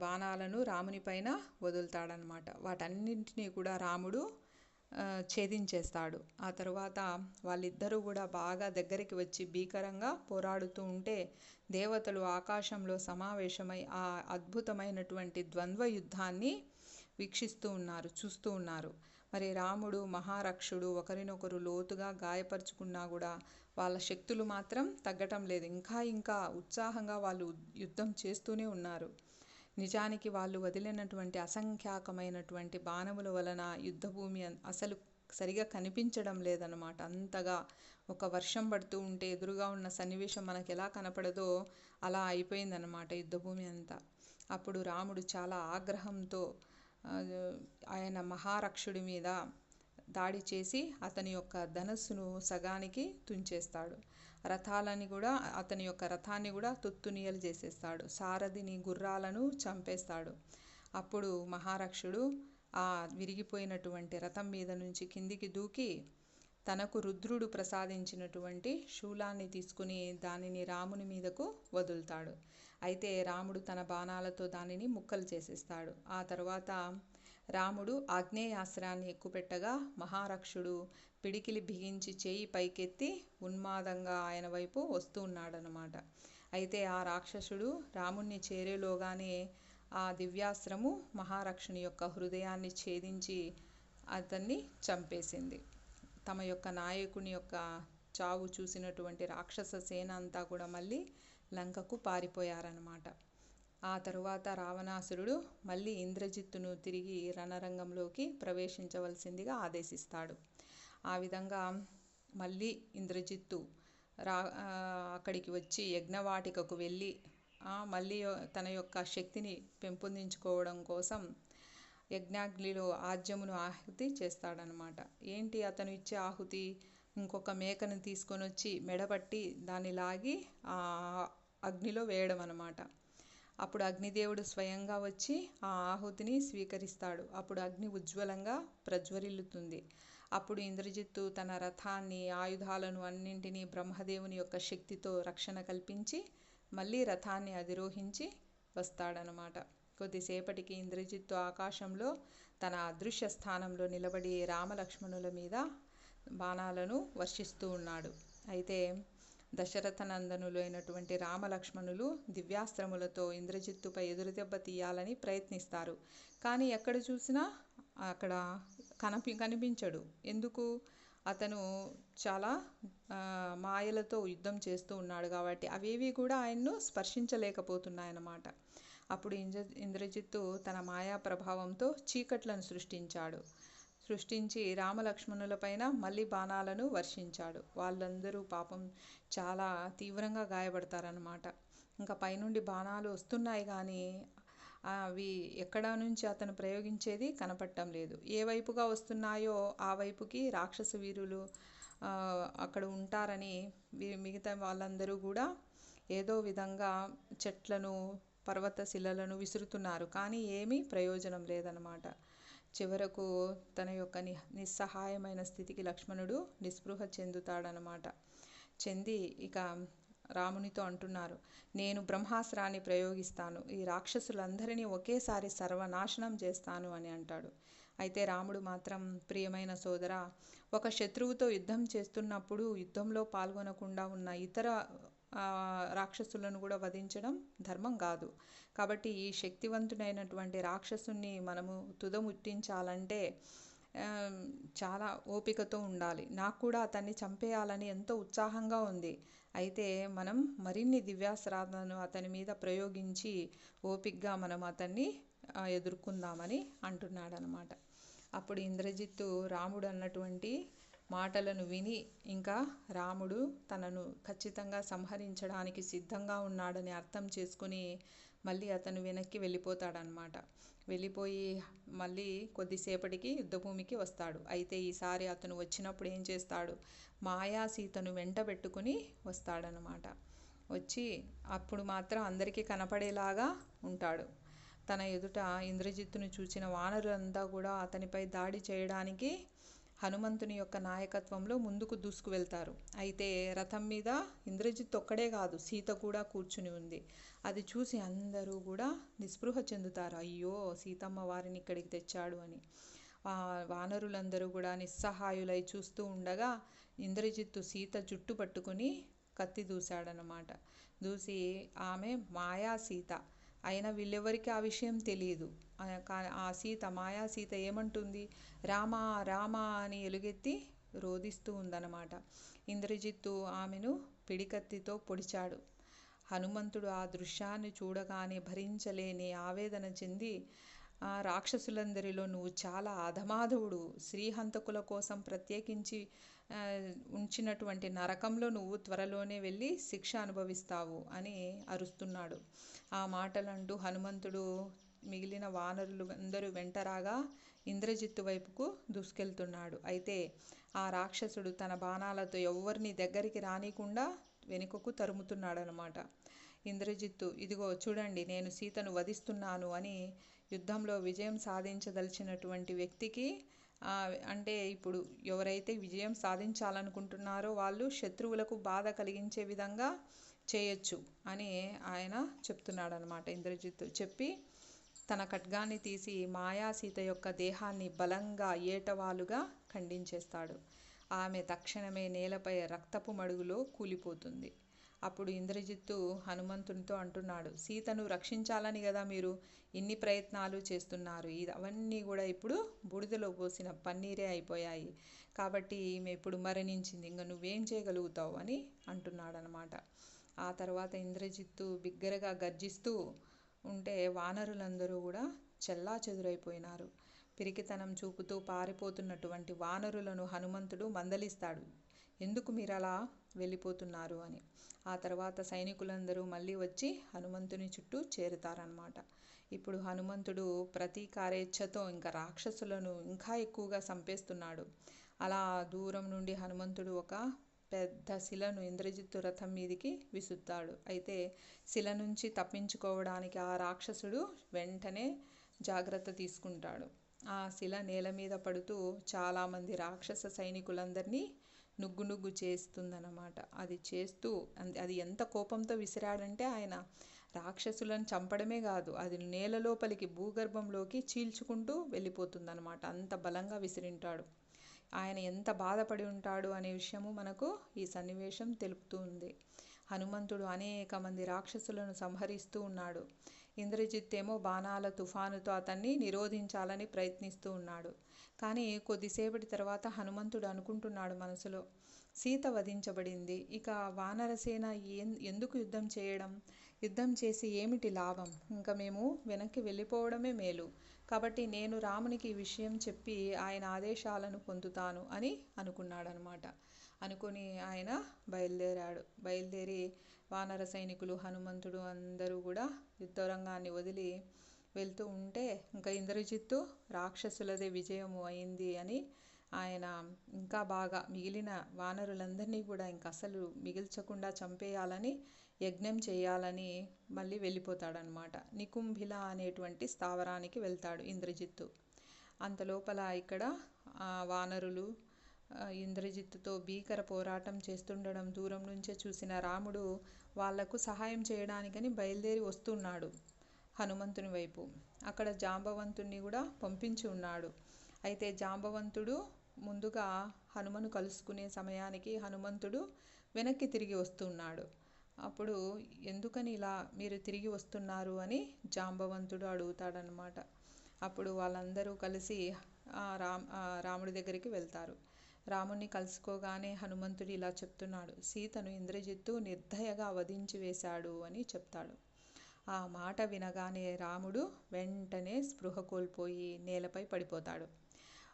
బాణాలను రాముని పైన వదులుతాడనమాట. వాటన్నింటినీ కూడా రాముడు ఛేదించేస్తాడు. ఆ తర్వాత వాళ్ళిద్దరూ కూడా బాగా దగ్గరికి వచ్చి భీకరంగా పోరాడుతూ ఉంటే దేవతలు ఆకాశంలో సమావేశమై ఆ అద్భుతమైనటువంటి ద్వంద్వ యుద్ధాన్ని చూస్తూ ఉన్నారు. మరి రాముడు, మహారక్షుడు ఒకరినొకరు లోతుగా గాయపరుచుకున్నా కూడా వాళ్ళ శక్తులు మాత్రం తగ్గటం లేదు. ఇంకా ఉత్సాహంగా వాళ్ళు యుద్ధం చేస్తూనే ఉన్నారు. నిజానికి వాళ్ళు వదిలినటువంటి అసంఖ్యాకమైనటువంటి బాణముల వలన యుద్ధభూమి అసలు సరిగా కనిపించడం లేదన్నమాట. అంతగా ఒక వర్షం పడుతూ ఉంటే ఎదురుగా ఉన్న సన్నివేశం మనకు ఎలా కనపడదో అలా అయిపోయిందన్నమాట యుద్ధభూమి అంతా. అప్పుడు రాముడు చాలా ఆగ్రహంతో ఆయన మహారక్షుడి మీద దాడి చేసి అతని యొక్క ధనస్సును సగానికి తుంచేస్తాడు. అతని యొక్క రథాన్ని కూడా తుత్తునియలు చేసేస్తాడు. సారథిని, గుర్రాలను చంపేస్తాడు. అప్పుడు మహారక్షుడు ఆ విరిగిపోయినటువంటి రథం మీద నుంచి కిందికి దూకి తనకు రుద్రుడు ప్రసాదించినటువంటి శూలాన్ని తీసుకుని దానిని రాముని మీదకు వదులుతాడు. అయితే రాముడు తన బాణాలతో దానిని ముక్కలు చేసేస్తాడు. ఆ తర్వాత రాముడు ఆగ్నేయాస్త్రాన్ని ఎక్కుపెట్టగా మహారక్షుడు పిడికిలి బిగించి చేయి పైకెత్తి ఉన్మాదంగా ఆయన వైపు వస్తూ ఉన్నాడనమాట. అయితే ఆ రాక్షసుడు రాముణ్ణి చేరేలోగానే ఆ దివ్యాస్త్రము మహారక్షుని యొక్క హృదయాన్ని ఛేదించి అతన్ని చంపేసింది. తమ యొక్క నాయకుని యొక్క చావు చూసినటువంటి రాక్షస సేన అంతా కూడా మళ్ళీ లంకకు పారిపోయారన్నమాట. ఆ తరువాత రావణాసురుడు మళ్ళీ ఇంద్రజిత్తును తిరిగి రణరంగంలోకి ప్రవేశించవలసిందిగా ఆదేశిస్తాడు. ఆ విధంగా మళ్ళీ ఇంద్రజిత్తు అక్కడికి వచ్చి యజ్ఞవాటికకు వెళ్ళి మళ్ళీ తన యొక్క శక్తిని పెంపొందించుకోవడం కోసం యజ్ఞాగ్నిలో ఆజ్యమును ఆహుతి చేస్తాడనమాట. ఏంటి అతను ఇచ్చే ఆహుతి? ఇంకొక మేకను తీసుకొని వచ్చి మెడపట్టి దాన్ని లాగి ఆ అగ్నిలో వేయడం అనమాట. అప్పుడు అగ్నిదేవుడు స్వయంగా వచ్చి ఆ ఆహుతిని స్వీకరిస్తాడు. అప్పుడు అగ్ని ఉజ్వలంగా ప్రజ్వరిల్లుతుంది. అప్పుడు ఇంద్రజిత్తు తన రథాన్ని, ఆయుధాలను అన్నింటినీ బ్రహ్మదేవుని యొక్క శక్తితో రక్షణ కల్పించి మళ్ళీ రథాన్ని అధిరోహించి వస్తాడనమాట. కొద్దిసేపటికి ఇంద్రజిత్తు ఆకాశంలో తన అదృశ్య స్థానంలో నిలబడి రామలక్ష్మణుల మీద బాణాలను వర్షిస్తూ ఉన్నాడు. అయితే దశరథ నందనులైనటువంటి రామలక్ష్మణులు దివ్యాస్త్రములతో ఇంద్రజిత్తుపై ఎదురుదెబ్బ తీయాలని ప్రయత్నిస్తారు. కానీ ఎక్కడ చూసినా అక్కడ కనిపించడు. ఎందుకు? అతను చాలా మాయలతో యుద్ధం చేస్తూ ఉన్నాడు కాబట్టి అవేవి కూడా ఆయన్ను స్పర్శించలేకపోతున్నాయన్నమాట. అప్పుడు ఇంద్రజిత్తు తన మాయా ప్రభావంతో చీకట్లను సృష్టించి రామలక్ష్మణులపైన మళ్ళీ బాణాలను వర్షించాడు. వాళ్ళందరూ పాపం చాలా తీవ్రంగా గాయపడతారన్నమాట. ఇంకా పైనుండి బాణాలు వస్తున్నాయి కానీ అవి ఎక్కడ నుంచి అతను ప్రయోగించేది కనపడటం లేదు. ఏ వైపుగా వస్తున్నాయో ఆ వైపుకి రాక్షస వీరులు అక్కడ ఉంటారని మిగతా వాళ్ళందరూ కూడా ఏదో విధంగా చెట్లను, పర్వత శిలలను విసురుతున్నారు. కానీ ఏమీ ప్రయోజనం లేదన్నమాట. చివరకు తన యొక్క నిస్సహాయమైన స్థితికి లక్ష్మణుడు నిస్పృహ చెందుతాడనమాట. చెంది ఇక రామునితో అంటున్నారు, నేను బ్రహ్మాస్త్రాన్ని ప్రయోగిస్తాను, ఈ రాక్షసులందరినీ ఒకేసారి సర్వనాశనం చేస్తాను అని అంటాడు. అయితే రాముడు మాత్రం, ప్రియమైన సోదరా, ఒక శత్రువుతో యుద్ధం చేస్తున్నప్పుడు యుద్ధంలో పాల్గొనకుండా ఉన్న ఇతర రాక్షసులను కూడా వధించడం ధర్మం కాదు. కాబట్టి ఈ శక్తివంతుడైనటువంటి రాక్షసుని మనము తుదముట్టించాలంటే చాలా ఓపికతో ఉండాలి. నాకు కూడా అతన్ని చంపేయాలని ఎంతో ఉత్సాహంగా ఉంది. అయితే మనం మరిన్ని దివ్యాస్త్రాలను అతని మీద ప్రయోగించి ఓపికగా మనం అతన్ని ఎదుర్కొందామని అంటున్నాడనమాట. అప్పుడు ఇంద్రజిత్తు రాముడు అన్నటువంటి మాటలను విని, ఇంకా రాముడు తనను ఖచ్చితంగా సంహరించడానికి సిద్ధంగా ఉన్నాడని అర్థం చేసుకుని మళ్ళీ అతను వెనక్కి వెళ్ళిపోతాడనమాట. వెళ్ళిపోయి మళ్ళీ కొద్దిసేపటికి యుద్ధభూమికి వస్తాడు. అయితే ఈసారి అతను వచ్చినప్పుడు ఏం చేస్తాడు, మాయా సీతను వెంట పెట్టుకుని వస్తాడనమాట. వచ్చి అప్పుడు మాత్రం అందరికీ కనపడేలాగా ఉంటాడు. తన ఎదుట ఇంద్రజిత్తును చూసిన వానరులంతా కూడా అతనిపై దాడి చేయడానికి హనుమంతుని యొక్క నాయకత్వంలో ముందుకు దూసుకు వెళ్తారు. అయితే రథం మీద ఇంద్రజిత్తు ఒక్కడే కాదు, సీత కూడా కూర్చుని ఉంది. అది చూసి అందరూ కూడా నిస్పృహ చెందుతారు. అయ్యో, సీతమ్మ వారిని ఇక్కడికి తెచ్చాడు అని. వానరులందరూ కూడా నిస్సహాయులై చూస్తూ ఉండగా ఇంద్రజిత్తు సీత జుట్టు పట్టుకుని కత్తి దూశాడనమాట. దూసి ఆమె మాయా సీత అయినా వీళ్ళెవరికి ఆ విషయం తెలియదు. ఆ సీత, మాయా సీత ఏమంటుంది, రామా రామా అని ఎలుగెత్తి రోదిస్తూ ఉందన్నమాట. ఇంద్రజిత్తు ఆమెను పిడికత్తితో పొడిచాడు. హనుమంతుడు ఆ దృశ్యాన్ని చూడగానే భరించలేని ఆవేదన చెంది, రాక్షసులందరిలో నువ్వు చాలా అధమాధవుడు, శ్రీహంతకుల కోసం ప్రత్యేకించి ఉంచినటువంటి నరకంలో నువ్వు త్వరలోనే వెళ్ళి శిక్ష అనుభవిస్తావు అని అరుస్తున్నాడు. ఆ మాటలంటూ హనుమంతుడు మిగిలిన వానరులు అందరూ వెంటరాగా ఇంద్రజిత్తు వైపుకు దూసుకెళ్తున్నాడు. అయితే ఆ రాక్షసుడు తన బాణాలతో ఎవరిని దగ్గరికి రానికుండా వెనుకకు తరుముతున్నాడనమాట. ఇంద్రజిత్తు, ఇదిగో చూడండి, నేను సీతను వధిస్తున్నాను అని యుద్ధంలో విజయం సాధించదలిచినటువంటి వ్యక్తికి, అంటే ఇప్పుడు ఎవరైతే విజయం సాధించాలనుకుంటున్నారో వాళ్ళు శత్రువులకు బాధ కలిగించే విధంగా చేయొచ్చు అని ఆయన చెప్తున్నాడనమాట. ఇంద్రజిత్తు చెప్పి తన ఖడ్గాన్ని తీసి మాయా సీత యొక్క దేహాన్ని బలంగా ఏటవాలుగా ఖండించేస్తాడు. ఆమె తక్షణమే నేలపై రక్తపు మడుగులో కూలిపోతుంది. అప్పుడు ఇంద్రజిత్తు హనుమంతునితో అంటున్నాడు, సీతను రక్షించాలని కదా మీరు ఇన్ని ప్రయత్నాలు చేస్తున్నారు, అవన్నీ కూడా ఇప్పుడు బూడిదలో పోసిన పన్నీరే అయిపోయాయి. కాబట్టి ఈమె ఇప్పుడు మరణించింది, ఇంకా నువ్వేం చేయగలుగుతావు అని అంటున్నాడనమాట. ఆ తర్వాత ఇంద్రజిత్తు బిగ్గరగా గర్జిస్తూ ఉంటే వానరులందరూ కూడా చెల్లా చెదురైపోయినారు. పిరికితనం చూపుతూ పారిపోతున్నటువంటి వానరులను హనుమంతుడు మందలిస్తాడు, ఎందుకు మీరు అలా వెళ్ళిపోతున్నారు అని. ఆ తర్వాత సైనికులందరూ మళ్ళీ వచ్చి హనుమంతుని చుట్టూ చేరుతారనమాట. ఇప్పుడు హనుమంతుడు ప్రతీకారేచ్ఛతో ఇంకా రాక్షసులను ఇంకా ఎక్కువగా చంపేస్తున్నాడు. అలా దూరం నుండి హనుమంతుడు ఒక పెద్ద శిలను ఇంద్రజిత్తు రథం మీదికి విసురుతాడు. అయితే శిల నుంచి తప్పించుకోవడానికి ఆ రాక్షసుడు వెంటనే జాగ్రత్త తీసుకుంటాడు. ఆ శిల నేల మీద పడుతూ చాలామంది రాక్షస సైనికులందరినీ నుగ్గు చేస్తుందన్నమాట. అది ఎంత కోపంతో విసిరాడంటే ఆయన రాక్షసులను చంపడమే కాదు, అది నేల లోపలికి భూగర్భంలోకి చీల్చుకుంటూ వెళ్ళిపోతుందన్నమాట. అంత బలంగా విసిరింటాడు. ఆయన ఎంత బాధపడి ఉంటాడు అనే విషయము మనకు ఈ సన్నివేశం తెలుపుతూ ఉంది. హనుమంతుడు అనేక మంది రాక్షసులను సంహరిస్తూ ఉన్నాడు. ఇంద్రజిత్ ఏమో బాణాల తుఫానుతో అతన్ని నిరోధించాలని ప్రయత్నిస్తూ ఉన్నాడు. కానీ కొద్దిసేపటి తర్వాత హనుమంతుడు అనుకుంటున్నాడు మనసులో, సీత వధించబడింది, ఇక వానరసేన ఎందుకు యుద్ధం చేయడం, యుద్ధం చేసి ఏమిటి లాభం, ఇంకా మేము వెనక్కి వెళ్ళిపోవడమే మేలు. కాబట్టి నేను రామునికి ఈ విషయం చెప్పి ఆయన ఆదేశాలను పొందుతాను అని అనుకున్నాడనమాట. అనుకుని ఆయన బయలుదేరి వానర సైనికులు, హనుమంతుడు అందరూ కూడా యుద్ధరంగాన్ని వదిలి వెళ్తూ ఉంటే ఇంకా ఇంద్రజిత్తు రాక్షసులదే విజయము అయింది అని ఆయన ఇంకా బాగా మిగిలిన వానరులందరినీ కూడా ఇంకా అసలు మిగిల్చకుండా చంపేయాలని యజ్ఞం చేయాలని మళ్ళీ వెళ్ళిపోతాడనమాట. నికుంభిల అనేటువంటి స్థావరానికి వెళ్తాడు ఇంద్రజిత్తు. అంతలోపల ఇక్కడ వానరులు ఇంద్రజిత్తుతో భీకర పోరాటం చేస్తుండడం దూరం నుంచే చూసిన రాముడు వాళ్లకు సహాయం చేయడానికని బయలుదేరి వస్తున్నాడు హనుమంతుని వైపు. అక్కడ జాంబవంతుణ్ణి కూడా పంపించి ఉన్నాడు. అయితే జాంబవంతుడు ముందుగా హనుమను కలుసుకునే సమయానికి హనుమంతుడు వెనక్కి తిరిగి వస్తున్నాడు. అప్పుడు ఎందుకని ఇలా మీరు తిరిగి వస్తున్నారు అని జాంబవంతుడు అడుగుతాడనమాట. అప్పుడు వాళ్ళందరూ కలిసి రాముడి దగ్గరికి వెళ్తారు. రాముణ్ణి కలుసుకోగానే హనుమంతుడు ఇలా చెప్తున్నాడు, సీతను ఇంద్రజిత్తు నిర్దయగా వధించి వేశాడు అని చెప్తాడు. ఆ మాట వినగానే రాముడు వెంటనే స్పృహ కోల్పోయి నేలపై పడిపోతాడు.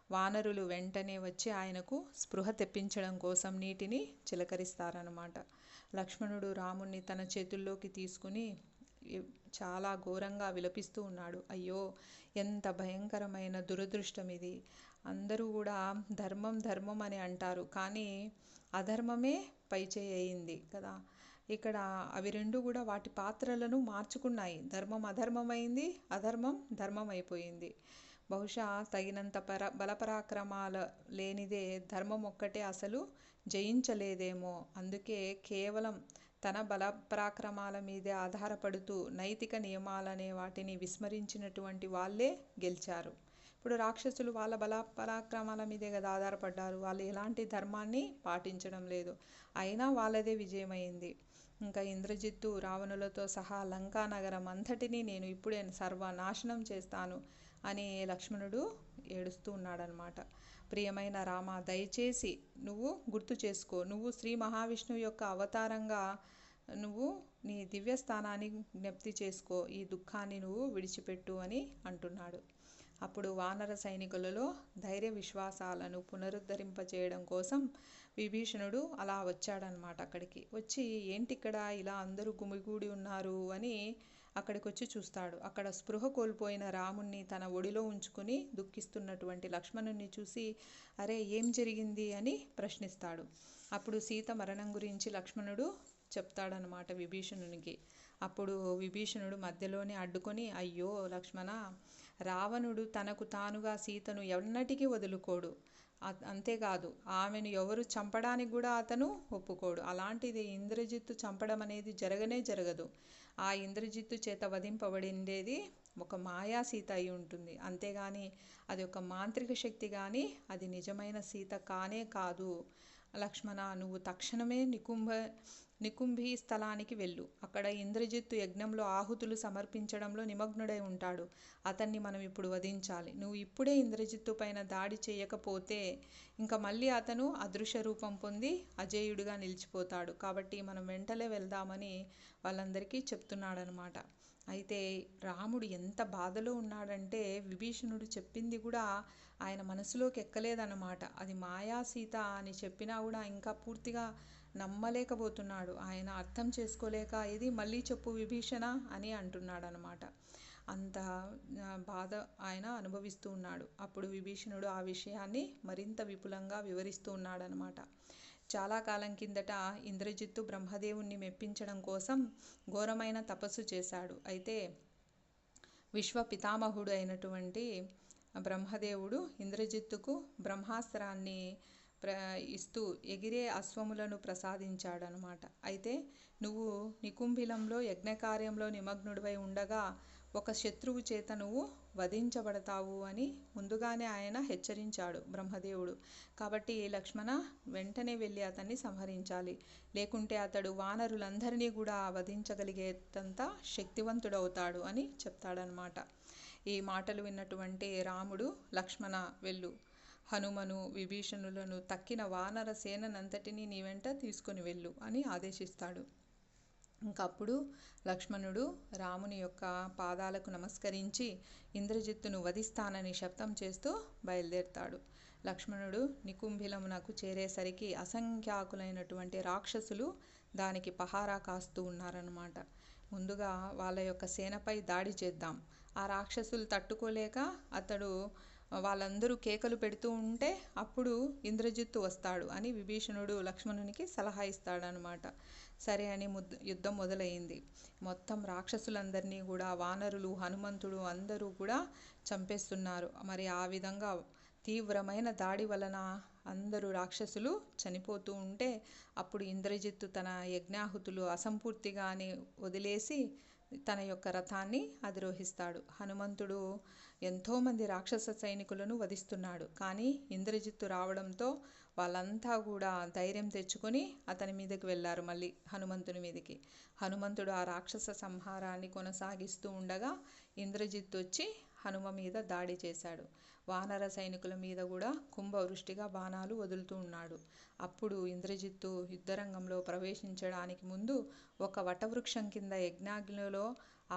వానరులు వెంటనే వచ్చి ఆయనకు స్పృహ తెప్పించడం కోసం నీటిని చిలకరిస్తారన్నమాట. లక్ష్మణుడు రాముణ్ణి తన చేతుల్లోకి తీసుకుని చాలా ఘోరంగా విలపిస్తూ ఉన్నాడు. అయ్యో, ఎంత భయంకరమైన దురదృష్టం ఇది. అందరూ కూడా ధర్మం ధర్మం అని అంటారు, కానీ అధర్మమే పైచేయి అయింది కదా. ఇక్కడ అవి రెండు కూడా వాటి పాత్రలను మార్చుకున్నాయి. ధర్మం అధర్మమైంది, అధర్మం ధర్మం అయిపోయింది. బహుశా తగినంత బలపరాక్రమాల లేనిదే ధర్మం ఒక్కటే అసలు జయించలేదేమో. అందుకే కేవలం తన బలపరాక్రమాల మీదే ఆధారపడుతూ నైతిక నియమాలనే వాటిని విస్మరించినటువంటి వాళ్ళే గెలిచారు. ఇప్పుడు రాక్షసులు వాళ్ళ బలపరాక్రమాల మీదే కదా ఆధారపడ్డారు. వాళ్ళు ఎలాంటి ధర్మాన్ని పాటించడం లేదు, అయినా వాళ్ళదే విజయమైంది. ఇంకా ఇంద్రజిత్తు రావణులతో సహా లంకా నగరం అంతటినీ నేను ఇప్పుడే సర్వనాశనం చేస్తాను అని లక్ష్మణుడు ఏడుస్తూ ఉన్నాడనమాట. ప్రియమైన రామ, దయచేసి నువ్వు గుర్తు చేసుకో, నువ్వు శ్రీ మహావిష్ణువు యొక్క అవతారంగా నువ్వు నీ దివ్యస్థానాన్ని జ్ఞప్తి చేసుకో, ఈ దుఃఖాన్ని నువ్వు విడిచిపెట్టు అని అంటున్నాడు. అప్పుడు వానర సైనికులలో ధైర్య విశ్వాసాలను పునరుద్ధరింపచేయడం కోసం విభీషణుడు అలా వచ్చాడనమాట. అక్కడికి వచ్చి ఏంటి ఇక్కడ ఇలా అందరూ గుమిగూడి ఉన్నారు అని అక్కడికి వచ్చి చూస్తాడు. అక్కడ స్పృహ కోల్పోయిన రాముణ్ణి తన ఒడిలో ఉంచుకుని దుఃఖిస్తున్నటువంటి లక్ష్మణుని చూసి అరే ఏం జరిగింది అని ప్రశ్నిస్తాడు. అప్పుడు సీత మరణం గురించి లక్ష్మణుడు చెప్తాడనమాట విభీషణునికి. అప్పుడు విభీషణుడు మధ్యలోనే అడ్డుకొని, అయ్యో లక్ష్మణ, రావణుడు తనకు తానుగా సీతను ఎన్నటికీ వదులుకోడు. అంతేకాదు ఆమెను ఎవరు చంపడానికి కూడా అతను ఒప్పుకోడు. అలాంటిది ఇంద్రజిత్తు చంపడం అనేది జరగనే జరగదు. ఆ ఇంద్రజిత్తు చేత వధింపబడిండేది ఒక మాయా సీత అయి ఉంటుంది, అంతేగాని అది ఒక మాంత్రిక శక్తి కానీ అది నిజమైన సీత కానే కాదు. లక్ష్మణ, నువ్వు తక్షణమే నికుంభి స్థలానికి వెళ్ళు. అక్కడ ఇంద్రజిత్తు యజ్ఞంలో ఆహుతులు సమర్పించడంలో నిమగ్నుడై ఉంటాడు. అతన్ని మనం ఇప్పుడు వధించాలి. నువ్వు ఇప్పుడే ఇంద్రజిత్తు పైన దాడి చేయకపోతే ఇంకా మళ్ళీ అతను అదృశ్య రూపం పొంది అజేయుడిగా నిలిచిపోతాడు. కాబట్టి మనం వెంటనే వెళ్దామని వాళ్ళందరికీ చెప్తున్నాడనమాట. అయితే రాముడు ఎంత బాధలో ఉన్నాడంటే విభీషణుడు చెప్పింది కూడా ఆయన మనసులోకి ఎక్కలేదన్నమాట. అది మాయా సీత అని చెప్పినా కూడా ఇంకా పూర్తిగా నమ్మలేకపోతున్నాడు. ఆయన అర్థం చేసుకోలేక ఇది మళ్ళీ చెప్పు విభీషణ అని అంటున్నాడనమాట. అంత బాధ ఆయన అనుభవిస్తూ ఉన్నాడు. అప్పుడు విభీషణుడు ఆ విషయాన్ని మరింత విపులంగా వివరిస్తూ ఉన్నాడనమాట. చాలా కాలం కిందట ఇంద్రజిత్తు బ్రహ్మదేవుణ్ణి మెప్పించడం కోసం ఘోరమైన తపస్సు చేశాడు. అయితే విశ్వ పితామహుడు అయినటువంటి బ్రహ్మదేవుడు ఇంద్రజిత్తుకు బ్రహ్మాస్త్రాన్ని ఇస్తూ ఎగిరే అశ్వములను ప్రసాదించాడనమాట. అయితే నువ్వు నికుంభిలంలో యజ్ఞకార్యంలో నిమగ్నుడివై ఉండగా ఒక శత్రువు చేత నువ్వు వధించబడతావు అని ముందుగానే ఆయన హెచ్చరించాడు బ్రహ్మదేవుడు. కాబట్టి లక్ష్మణ, వెంటనే వెళ్ళి అతన్ని సంహరించాలి, లేకుంటే అతడు వానరులందరినీ కూడా వధించగలిగేంత శక్తివంతుడవుతాడు అని చెప్తాడనమాట. ఈ మాటలు విన్నటువంటి రాముడు, లక్ష్మణ వెళ్ళు, హనుమను విభీషణులను తక్కిన వానర సేనంతటినీ నీ వెంట తీసుకొని వెళ్ళు అని ఆదేశిస్తాడు. ఇంకప్పుడు లక్ష్మణుడు రాముని యొక్క పాదాలకు నమస్కరించి ఇంద్రజిత్తును వధిస్తానని శబ్దం చేస్తూ బయలుదేరుతాడు. లక్ష్మణుడు నికుంభిలమునకు చేరేసరికి అసంఖ్యాకులైనటువంటి రాక్షసులు దానికి పహారా కాస్తూ ఉన్నారన్నమాట. ముందుగా వాళ్ళ యొక్క సేనపై దాడి చేద్దాం. ఆ రాక్షసులు తట్టుకోలేక వాళ్ళందరూ కేకలు పెడుతూ ఉంటే అప్పుడు ఇంద్రజిత్తు వస్తాడు అని విభీషణుడు లక్ష్మణునికి సలహా ఇస్తాడనమాట. సరే అని యుద్ధం మొదలైంది. మొత్తం రాక్షసులందరినీ కూడా వానరులు, హనుమంతుడు అందరూ కూడా చంపేస్తున్నారు. మరి ఆ విధంగా తీవ్రమైన దాడి వలన అందరూ రాక్షసులు చనిపోతూ ఉంటే అప్పుడు ఇంద్రజిత్తు తన యజ్ఞాహుతులు అసంపూర్తిగానే వదిలేసి తన యొక్క రథాన్ని అధిరోహిస్తాడు. హనుమంతుడు ఎంతోమంది రాక్షస సైనికులను వధిస్తున్నాడు. కానీ ఇంద్రజిత్తు రావడంతో వాళ్ళంతా కూడా ధైర్యం తెచ్చుకొని అతని మీదకి వెళ్ళారు, మళ్ళీ హనుమంతుని మీదకి. హనుమంతుడు ఆ రాక్షస సంహారాన్ని కొనసాగిస్తూ ఉండగా ఇంద్రజిత్తు వచ్చి హనుమ మీద దాడి చేశాడు. వానర సైనికుల మీద కూడా కుంభవృష్టిగా బాణాలు వదులుతూ ఉన్నాడు. అప్పుడు ఇంద్రజిత్తు యుద్ధరంగంలో ప్రవేశించడానికి ముందు ఒక వటవృక్షం కింద యజ్ఞాగ్నిలో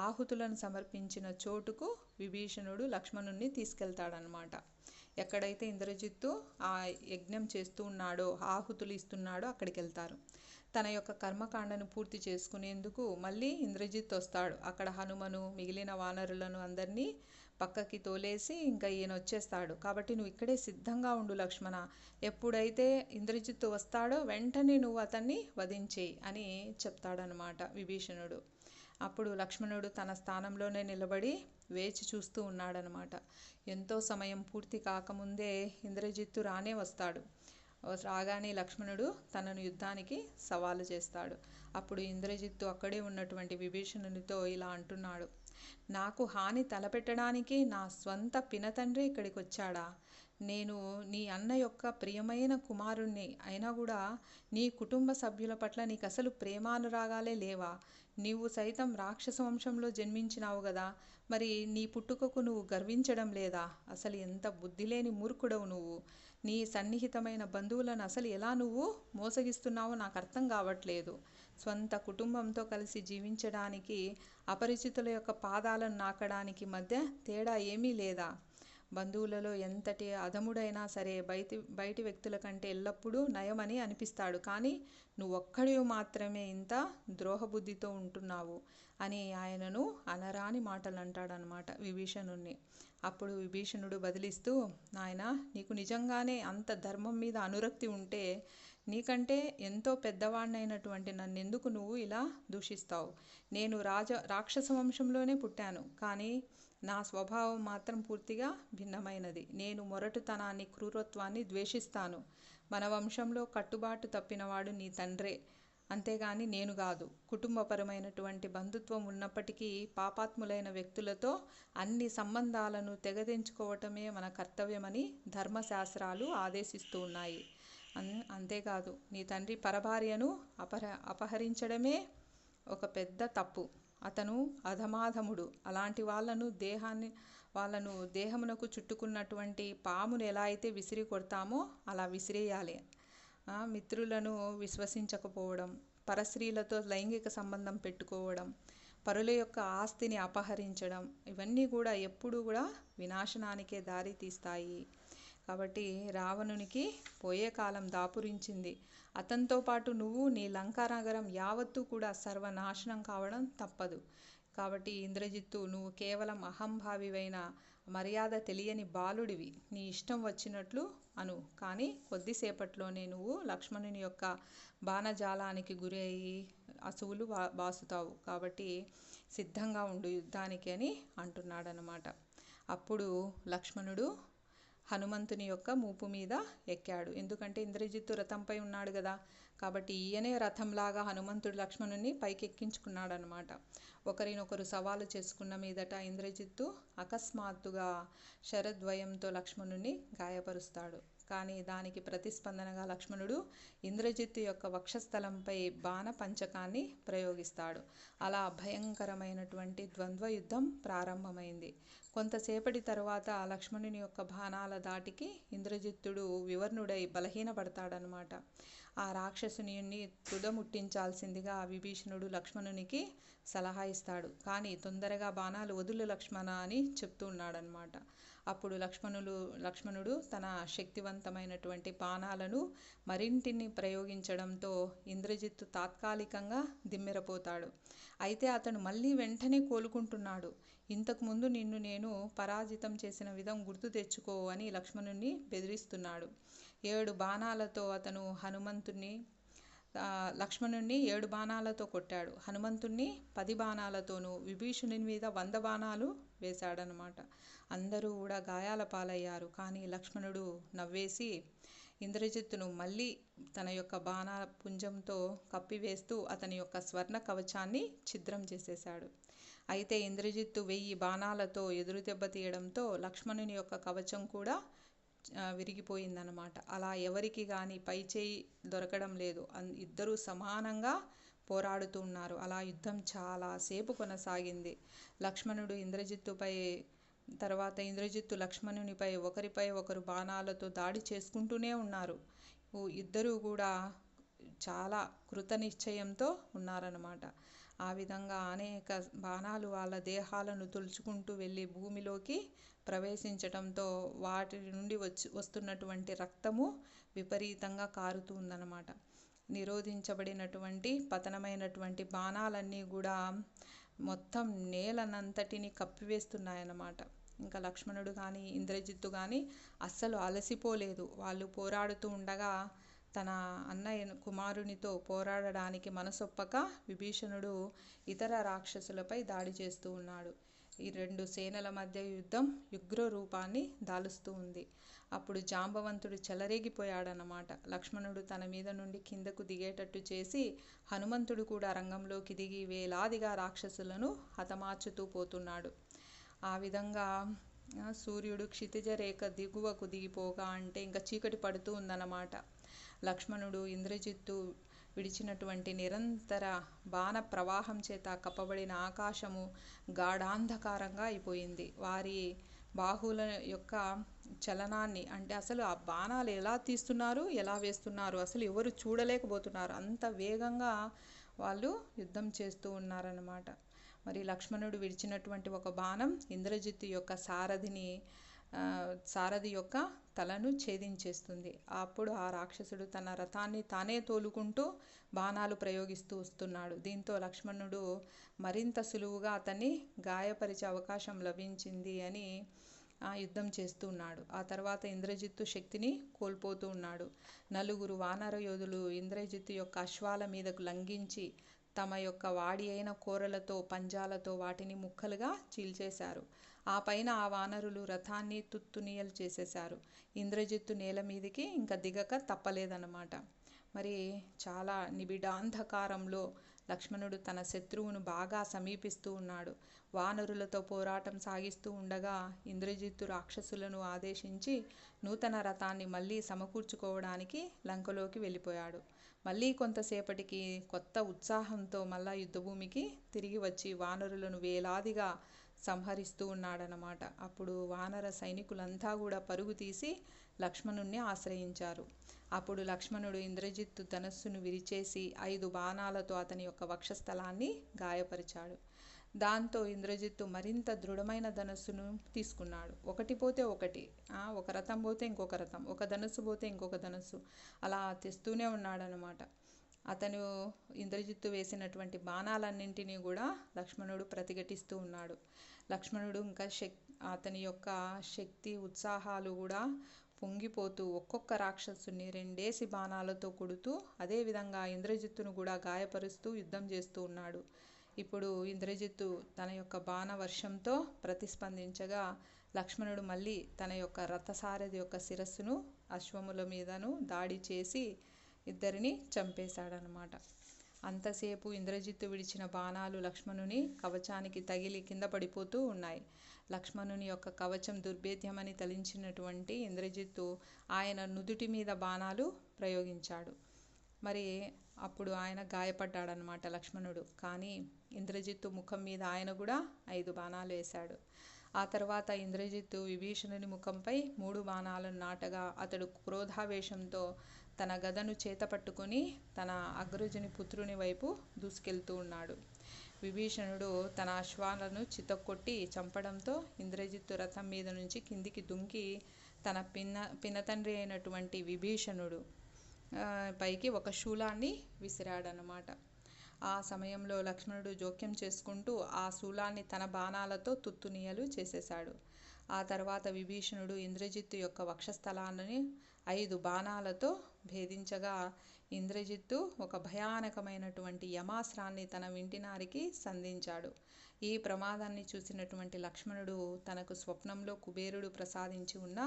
ఆహుతులను సమర్పించిన చోటుకు విభీషణుడు లక్ష్మణుణ్ణి తీసుకెళ్తాడనమాట. ఎక్కడైతే ఇంద్రజిత్తు ఆ యజ్ఞం చేస్తూ ఉన్నాడో, ఆహుతులు ఇస్తున్నాడో అక్కడికి వెళ్తారు. తన యొక్క కర్మకాండను పూర్తి చేసుకునేందుకు మళ్ళీ ఇంద్రజిత్ వస్తాడు. అక్కడ హనుమను, మిగిలిన వానరులను అందరినీ పక్కకి తోలేసి ఇంకా ఈయన వచ్చేస్తాడు. కాబట్టి నువ్వు ఇక్కడే సిద్ధంగా ఉండు లక్ష్మణ, ఎప్పుడైతే ఇంద్రజిత్తు వస్తాడో వెంటనే నువ్వు అతన్ని వధించేయి అని చెప్తాడనమాట విభీషణుడు. అప్పుడు లక్ష్మణుడు తన స్థానంలోనే నిలబడి వేచి చూస్తూ ఉన్నాడనమాట. ఎంతో సమయం పూర్తి కాకముందే ఇంద్రజిత్తు రానే వస్తాడు. రాగానే లక్ష్మణుడు తనను యుద్ధానికి సవాలు చేస్తాడు. అప్పుడు ఇంద్రజిత్తు అక్కడే ఉన్నటువంటి విభీషణునితో ఇలా అంటున్నాడు: నాకు హాని తలపెట్టడానికి నా స్వంత పినతండ్రి ఇక్కడికి వచ్చాడా? నేను నీ అన్న యొక్క ప్రియమైన కుమారుణ్ణి అయినా కూడా నీ కుటుంబ సభ్యుల పట్ల నీకు అసలు ప్రేమానురాగాలే లేవా? నీవు సైతం రాక్షస వంశంలో జన్మించినావు కదా, మరి నీ పుట్టుకకు నువ్వు గర్వించడం లేదా? అసలు ఎంత బుద్ధిలేని మూర్ఖుడవు నువ్వు. నీ సన్నిహితమైన బంధువులను అసలు ఎలా నువ్వు మోసగిస్తున్నావో నాకు అర్థం కావట్లేదు. స్వంత కుటుంబంతో కలిసి జీవించడానికి అపరిచితుల యొక్క పాదాలను నాకడానికి మధ్య తేడా ఏమీ లేదా? బంధువులలో ఎంతటి అధముడైనా సరే బయటి వ్యక్తుల కంటే ఎల్లప్పుడూ నయమని అనిపిస్తాడు. కానీ నువ్వొక్కడివి మాత్రమే ఇంత ద్రోహబుద్ధితో ఉంటున్నావు అని ఆయనను అనరాని మాటలు అంటాడనమాట విభీషణుణ్ణి. అప్పుడు విభీషణుడు బదిలిస్తూ, నాయనా, నీకు నిజంగానే అంత ధర్మం మీద అనురక్తి ఉంటే నీకంటే ఎంతో పెద్దవాడినైనటువంటి నన్నెందుకు నువ్వు ఇలా దూషిస్తావు? నేను రాక్షస వంశంలోనే పుట్టాను, కానీ నా స్వభావం మాత్రం పూర్తిగా భిన్నమైనది. నేను మొరటుతనాన్ని, క్రూరత్వాన్ని ద్వేషిస్తాను. మన వంశంలో కట్టుబాటు తప్పినవాడు నీ తండ్రే, అంతేగాని నేను కాదు. కుటుంబపరమైనటువంటి బంధుత్వం ఉన్నప్పటికీ పాపాత్ములైన వ్యక్తులతో అన్ని సంబంధాలను తెగదెంచుకోవటమే మన కర్తవ్యమని ధర్మశాస్త్రాలు ఆదేశిస్తూ ఉన్నాయి. అంతేకాదు, నీ తండ్రి పరభార్యను అపహరించడమే ఒక పెద్ద తప్పు. అతను అధమాధముడు. అలాంటి వాళ్ళను దేహమునకు చుట్టుకున్నటువంటి పామును ఎలా అయితే విసిరి కొడతామో అలా విసిరేయాలి. మిత్రులను విశ్వసించకపోవడం, పరస్త్రీలతో లైంగిక సంబంధం పెట్టుకోవడం, పరుల యొక్క ఆస్తిని అపహరించడం, ఇవన్నీ కూడా ఎప్పుడూ కూడా వినాశనానికే దారి తీస్తాయి. కాబట్టి రావణునికి పోయే కాలం దాపురించింది. అతనితో పాటు నువ్వు, నీ లంకానగరం యావత్తూ కూడా సర్వనాశనం కావడం తప్పదు. కాబట్టి ఇంద్రజిత్తు, నువ్వు కేవలం అహంభావివైన, మర్యాద తెలియని బాలుడివి. నీ ఇష్టం వచ్చినట్లు అను, కానీ కొద్దిసేపట్లోనే నువ్వు లక్ష్మణుని యొక్క బాణజాలానికి గురి అయ్యి అసువులు బాసుతావు. కాబట్టి సిద్ధంగా ఉండు యుద్ధానికి అని అంటున్నాడనమాట. అప్పుడు లక్ష్మణుడు హనుమంతుని యొక్క మూపు మీద ఎక్కాడు. ఎందుకంటే ఇంద్రజిత్తు రథంపై ఉన్నాడు కదా, కాబట్టి ఈయనే రథంలాగా హనుమంతుడు లక్ష్మణుని పైకెక్కించుకున్నాడనమాట. ఒకరినొకరు సవాలు చేసుకున్న మీదట ఇంద్రజిత్తు అకస్మాత్తుగా శరద్వయంతో లక్ష్మణుని గాయపరుస్తాడు. కానీ దానికి ప్రతిస్పందనగా లక్ష్మణుడు ఇంద్రజిత్తు యొక్క వక్షస్థలంపై బాణ పంచకాన్ని ప్రయోగిస్తాడు. అలా భయంకరమైనటువంటి ద్వంద్వ యుద్ధం ప్రారంభమైంది. కొంతసేపటి తరువాత లక్ష్మణుని యొక్క బాణాల దాటికి ఇంద్రజిత్తుడు వివర్ణుడై బలహీనపడతాడనమాట. ఆ రాక్షసుని తుదముట్టించాల్సిందిగా విభీషణుడు లక్ష్మణునికి సలహా ఇస్తాడు. కానీ తొందరగా బాణాలు వదులు లక్ష్మణ అని చెప్తూ ఉన్నాడనమాట. అప్పుడు లక్ష్మణుడు తన శక్తివంతమైనటువంటి బాణాలను మరింటిని ప్రయోగించడంతో ఇంద్రజిత్తు తాత్కాలికంగా దిమ్మెరపోతాడు. అయితే అతను మళ్ళీ వెంటనే కోలుకుంటున్నాడు. ఇంతకుముందు నిన్ను నేను పరాజితం చేసిన విధం గుర్తు తెచ్చుకో అని లక్ష్మణుణ్ణి బెదిరిస్తున్నాడు. 7 బాణాలతో అతను లక్ష్మణుణ్ణి 7 బాణాలతో కొట్టాడు. హనుమంతుణ్ణి 10 బాణాలతోనూ, విభీషణుని మీద 100 బాణాలు వేశాడనమాట. అందరూ కూడా గాయాల పాలయ్యారు. కానీ లక్ష్మణుడు నవ్వేసి ఇంద్రజిత్తును మళ్ళీ తన యొక్క బాణపుంజంతో కప్పివేస్తూ అతని యొక్క స్వర్ణ కవచాన్ని ఛిద్రం చేసేశాడు. అయితే ఇంద్రజిత్తు 1000 బాణాలతో ఎదురు దెబ్బ తీయడంతో లక్ష్మణుని యొక్క కవచం కూడా విరిగిపోయిందన్నమాట. అలా ఎవరికి కానీ పై చేయి దొరకడం లేదు. ఇద్దరూ సమానంగా పోరాడుతూ ఉన్నారు. అలా యుద్ధం చాలాసేపు కొనసాగింది. లక్ష్మణుడు ఇంద్రజిత్తుపై తర్వాత ఇంద్రజిత్తు లక్ష్మణునిపై ఒకరిపై ఒకరు బాణాలతో దాడి చేసుకుంటూనే ఉన్నారు. ఇద్దరూ కూడా చాలా కృతనిశ్చయంతో ఉన్నారన్నమాట. ఆ విధంగా అనేక బాణాలు వాళ్ళ దేహాలను తులుచుకుంటూ వెళ్ళి భూమిలోకి ప్రవేశించటంతో వాటి నుండి వస్తున్నటువంటి రక్తము విపరీతంగా కారుతూ ఉందన్నమాట. నిరోధించబడినటువంటి పతనమైనటువంటి బాణాలన్నీ కూడా మొత్తం నేలనంతటిని కప్పివేస్తున్నాయన్నమాట. ఇంకా లక్ష్మణుడు కానీ ఇంద్రజిత్తు కానీ అస్సలు అలసిపోలేదు. వాళ్ళు పోరాడుతూ ఉండగా తన అన్నయ్య కుమారునితో పోరాడడానికి మనసొప్పక విభీషణుడు ఇతర రాక్షసులపై దాడి చేస్తూ ఉన్నాడు. ఈ 2 సేనల మధ్య యుద్ధం ఉగ్ర రూపాన్ని దాలుస్తూ ఉంది. అప్పుడు జాంబవంతుడు చెలరేగిపోయాడన్నమాట. లక్ష్మణుడు తన మీద నుండి కిందకు దిగేటట్టు చేసి హనుమంతుడు కూడా రంగంలోకి దిగి వేలాదిగా రాక్షసులను హతమార్చుతూ పోతున్నాడు. ఆ విధంగా సూర్యుడు క్షితిజ రేఖ దిగువకు దిగిపోగా అంటే ఇంకా చీకటి పడుతూ ఉందన్నమాట. లక్ష్మణుడు ఇంద్రజిత్తు విడిచినటువంటి నిరంతర బాణ ప్రవాహం చేత కప్పబడిన ఆకాశము గాఢాంధకారంగా అయిపోయింది. వారి బాహువుల యొక్క చలనాన్ని అంటే అసలు ఆ బాణాలు ఎలా తీస్తున్నారు, ఎలా వేస్తున్నారు, అసలు ఎవరు చూడలేకపోతున్నారు. అంత వేగంగా వాళ్ళు యుద్ధం చేస్తూ ఉన్నారన్నమాట. మరి లక్ష్మణుడు విడిచినటువంటి ఒక బాణం ఇంద్రజిత్తు యొక్క సారథి యొక్క తలను ఛేదించేస్తుంది. అప్పుడు ఆ రాక్షసుడు తన రథాన్ని తానే తోలుకుంటూ బాణాలు ప్రయోగిస్తూ వస్తున్నాడు. దీంతో లక్ష్మణుడు మరింత సులువుగా అతన్ని గాయపరిచే అవకాశం లభించింది అని యుద్ధం చేస్తూ ఉన్నాడు. ఆ తర్వాత ఇంద్రజిత్తు శక్తిని కోల్పోతూ ఉన్నాడు. 4 వానర యోధులు ఇంద్రజిత్తు యొక్క అశ్వాల మీదకు లంఘించి తమ యొక్క వాడి అయిన కోరలతో పంజాలతో వాటిని ముక్కలుగా చీల్చేశారు. ఆ పైన ఆ వానరులు రథాన్ని తుత్తునియలు చేసేశారు. ఇంద్రజిత్తు నేల మీదకి ఇంకా దిగక తప్పలేదన్నమాట. మరి చాలా నిబిడాంధకారంలో లక్ష్మణుడు తన శత్రువును బాగా సమీపిస్తూ ఉన్నాడు. వానరులతో పోరాటం సాగిస్తూ ఉండగా ఇంద్రజిత్తు రాక్షసులను ఆదేశించి నూతన రథాన్ని మళ్ళీ సమకూర్చుకోవడానికి లంకలోకి వెళ్ళిపోయాడు. మళ్ళీ కొంతసేపటికి కొత్త ఉత్సాహంతో మళ్ళా యుద్ధభూమికి తిరిగి వచ్చి వానరులను వేలాదిగా సంహరిస్తూ ఉన్నాడనమాట. అప్పుడు వానర సైనికులంతా కూడా పరుగు తీసి లక్ష్మణుణ్ణి ఆశ్రయించారు. అప్పుడు లక్ష్మణుడు ఇంద్రజిత్తు ధనస్సును విరిచేసి 5 బాణాలతో అతని యొక్క వక్షస్థలాన్ని గాయపరిచాడు. దాంతో ఇంద్రజిత్తు మరింత దృఢమైన ధనస్సును తీసుకున్నాడు. ఒకటి పోతే ఒకటి, ఒక రథం పోతే ఇంకొక రథం, ఒక ధనస్సు పోతే ఇంకొక ధనస్సు, అలా తెస్తూనే ఉన్నాడనమాట. అతను ఇంద్రజిత్తు వేసినటువంటి బాణాలన్నింటినీ కూడా లక్ష్మణుడు ప్రతిఘటిస్తూ ఉన్నాడు. లక్ష్మణుడు ఇంకా అతని యొక్క శక్తి ఉత్సాహాలు కూడా పొంగిపోతూ ఒక్కొక్క రాక్షసుని 2 బాణాలతో కొడుతూ అదేవిధంగా ఇంద్రజిత్తును కూడా గాయపరుస్తూ యుద్ధం చేస్తూ ఉన్నాడు. ఇప్పుడు ఇంద్రజిత్తు తన యొక్క బాణ వర్షంతో ప్రతిస్పందించగా లక్ష్మణుడు మళ్ళీ తన యొక్క రథసారథి యొక్క శిరస్సును అశ్వముల మీదను దాడి చేసి ఇద్దరిని చంపేశాడనమాట. అంతసేపు ఇంద్రజిత్తు విడిచిన బాణాలు లక్ష్మణుని కవచానికి తగిలి కింద పడిపోతూ ఉన్నాయి. లక్ష్మణుని యొక్క కవచం దుర్భేద్యమని తలించినటువంటి ఇంద్రజిత్తు ఆయన నుదుటి మీద బాణాలు ప్రయోగించాడు. మరి అప్పుడు ఆయన గాయపడ్డాడనమాట లక్ష్మణుడు. కానీ ఇంద్రజిత్తు ముఖం మీద ఆయన కూడా 5 బాణాలు వేశాడు. ఆ తర్వాత ఇంద్రజిత్తు విభీషణుని ముఖంపై 3 బాణాలను నాటగా అతడు క్రోధావేశంతో తన గదను చేతపట్టుకొని తన అగ్రజుని పుత్రుని వైపు దూసుకెళ్తూ ఉన్నాడు. విభీషణుడు తన అశ్వాలను చితక్కొట్టి చంపడంతో ఇంద్రజిత్తు రథం మీద నుంచి కిందికి దుంకి తన పినతండ్రి అయినటువంటి విభీషణుడు పైకి ఒక శూలాన్ని విసిరాడనమాట. ఆ సమయంలో లక్ష్మణుడు జోక్యం చేసుకుంటూ ఆ శూలాన్ని తన బాణాలతో తుత్తునియలు చేసేశాడు. ఆ తర్వాత విభీషణుడు ఇంద్రజిత్తు యొక్క వక్షస్థలాన్ని 5 బాణాలతో భేదించగా ఇంద్రజిత్తు ఒక భయానకమైనటువంటి యమాస్త్రాన్ని తన వింటినారికి సంధించాడు. ఈ ప్రమాదాన్ని చూసినటువంటి లక్ష్మణుడు తనకు స్వప్నంలో కుబేరుడు ప్రసాదించి ఉన్న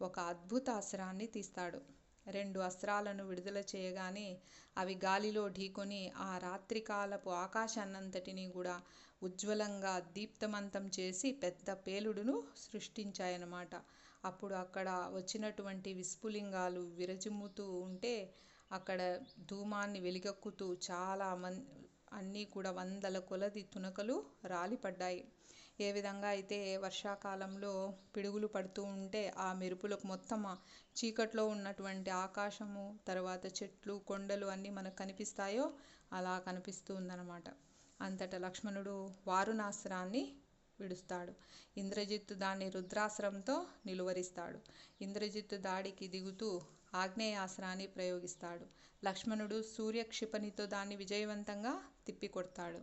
ఒక అద్భుత అస్త్రాన్ని తీస్తాడు. 2 అస్త్రాలను విడుదల చేయగానే అవి గాలిలో ఢీకొని ఆ రాత్రికాలపు ఆకాశాన్నంతటినీ కూడా ఉజ్వలంగా దీప్తమంతం చేసి పెద్ద పేలుడును సృష్టించాయన్నమాట. అప్పుడు అక్కడ వచ్చినటువంటి విస్ఫులింగాలు విరజిమ్ముతూ ఉంటే అక్కడ ధూమాన్ని వెలిగక్కుతూ చాలా అన్నీ కూడా వందల కొలది తునకలు రాలిపడ్డాయి. ఏ విధంగా అయితే వర్షాకాలంలో పిడుగులు పడుతూ ఉంటే ఆ మెరుపులకు మొత్తం చీకట్లో ఉన్నటువంటి ఆకాశము, తర్వాత చెట్లు, కొండలు అన్నీ మనకు కనిపిస్తాయో అలా కనిపిస్తూ ఉందన్నమాట. అంతటా లక్ష్మణుడు వారుణాస్త్రాన్ని విడుస్తాడు. ఇంద్రజిత్తు దాన్ని రుద్రాస్త్రంతో నిలువరిస్తాడు. ఇంద్రజిత్తు దాడికి దిగుతూ ఆగ్నేయాస్త్రాన్ని ప్రయోగిస్తాడు. లక్ష్మణుడు సూర్యక్షిపణితో దాన్ని విజయవంతంగా తిప్పికొడతాడు.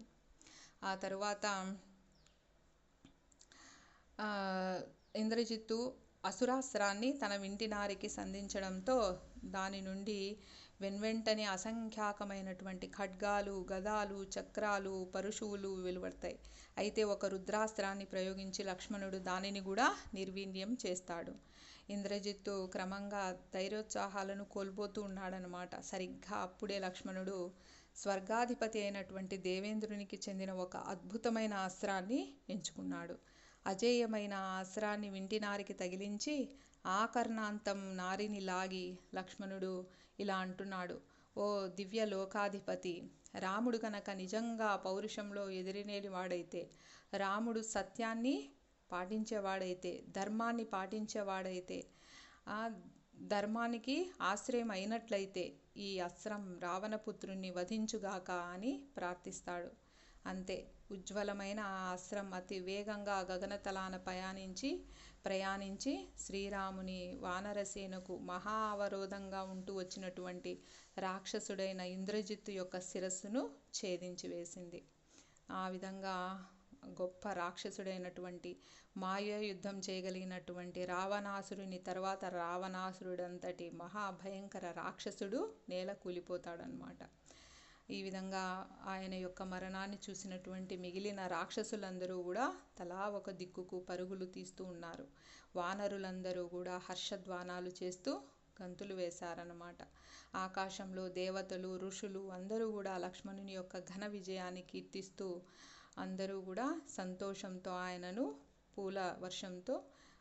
ఆ తరువాత ఇంద్రజిత్తు అసురాస్త్రాన్ని తన వింటినారికి సంధించడంతో దాని నుండి వెన్వెంటనే అసంఖ్యాకమైనటువంటి ఖడ్గాలు, గదాలు, చక్రాలు, పరశువులు వెలువడతాయి. అయితే ఒక రుద్రాస్త్రాన్ని ప్రయోగించి లక్ష్మణుడు దానిని కూడా నిర్వీర్యం చేస్తాడు. ఇంద్రజిత్తు క్రమంగా ధైర్యోత్సాహాలను కోల్పోతూ ఉన్నాడనమాట. సరిగ్గా అప్పుడే లక్ష్మణుడు స్వర్గాధిపతి అయినటువంటి దేవేంద్రునికి చెందిన ఒక అద్భుతమైన అస్త్రాన్ని ఎంచుకున్నాడు. అజేయమైన ఆ అస్త్రాన్ని వింటినారికి తగిలించి ఆకర్ణాంతం నారిని లాగి లక్ష్మణుడు ఇలా అంటున్నాడు: ఓ దివ్య లోకాధిపతి, రాముడు కనుక నిజంగా పౌరుషంలో ఎదిరినేని వాడైతే, రాముడు సత్యాన్ని పాటించేవాడైతే, ధర్మాన్ని పాటించేవాడైతే, ఆ ధర్మానికి ఆశ్రయం అయినట్లయితే ఈ అస్త్రం రావణపుత్రుణ్ణి వధించుగాక అని ప్రార్థిస్తాడు. అంతే, ఉజ్వలమైన ఆ అస్త్రం అతి వేగంగా గగనతలాన ప్రయాణించి శ్రీరాముని వానరసేనకు మహా అవరోధంగా ఉంటూ వచ్చినటువంటి రాక్షసుడైన ఇంద్రజిత్తు యొక్క శిరస్సును ఛేదించి వేసింది. ఆ విధంగా గొప్ప రాక్షసుడైనటువంటి మాయాయుద్ధం చేయగలిగినటువంటి రావణాసురుని తర్వాత రావణాసురుడంతటి మహాభయంకర రాక్షసుడు నేల కూలిపోతాడనమాట. ఈ విధంగా ఆయన యొక్క మరణాన్ని చూసినటువంటి మిగిలిన రాక్షసులందరూ కూడా తలా ఒక దిక్కుకు పరుగులు తీస్తూ ఉన్నారు. వానరులందరూ కూడా హర్షధ్వానాలు చేస్తూ గంతులు వేశారన్నమాట. ఆకాశంలో దేవతలు, ఋషులు అందరూ కూడా లక్ష్మణుని యొక్క ఘన విజయాన్ని కీర్తిస్తూ అందరూ కూడా సంతోషంతో ఆయనను పూల వర్షంతో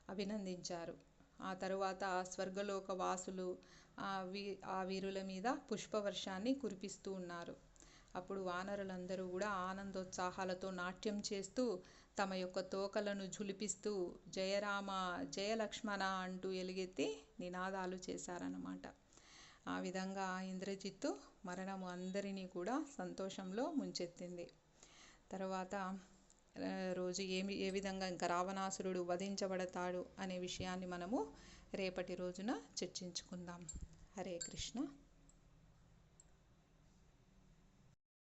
అభినందించారు. ఆ తరువాత స్వర్గలోక వాసులు ఆ వీరుల మీద పుష్పవర్షాన్ని కురిపిస్తూ ఉన్నారు. అప్పుడు వానరులందరూ కూడా ఆనందోత్సాహాలతో నాట్యం చేస్తూ తమ యొక్క తోకలను ఝులిపిస్తూ జయరామ జయ లక్ష్మణ అంటూ ఎలుగెత్తి నినాదాలు చేశారన్నమాట. ఆ విధంగా ఇంద్రజిత్తు మరణము అందరినీ కూడా సంతోషంలో ముంచెత్తింది. తర్వాత రోజు ఏ విధంగా ఇంకా రావణాసురుడు వధించబడతాడు అనే విషయాన్ని మనము రేపటి రోజున చర్చించుకుందాం. హరే కృష్ణ.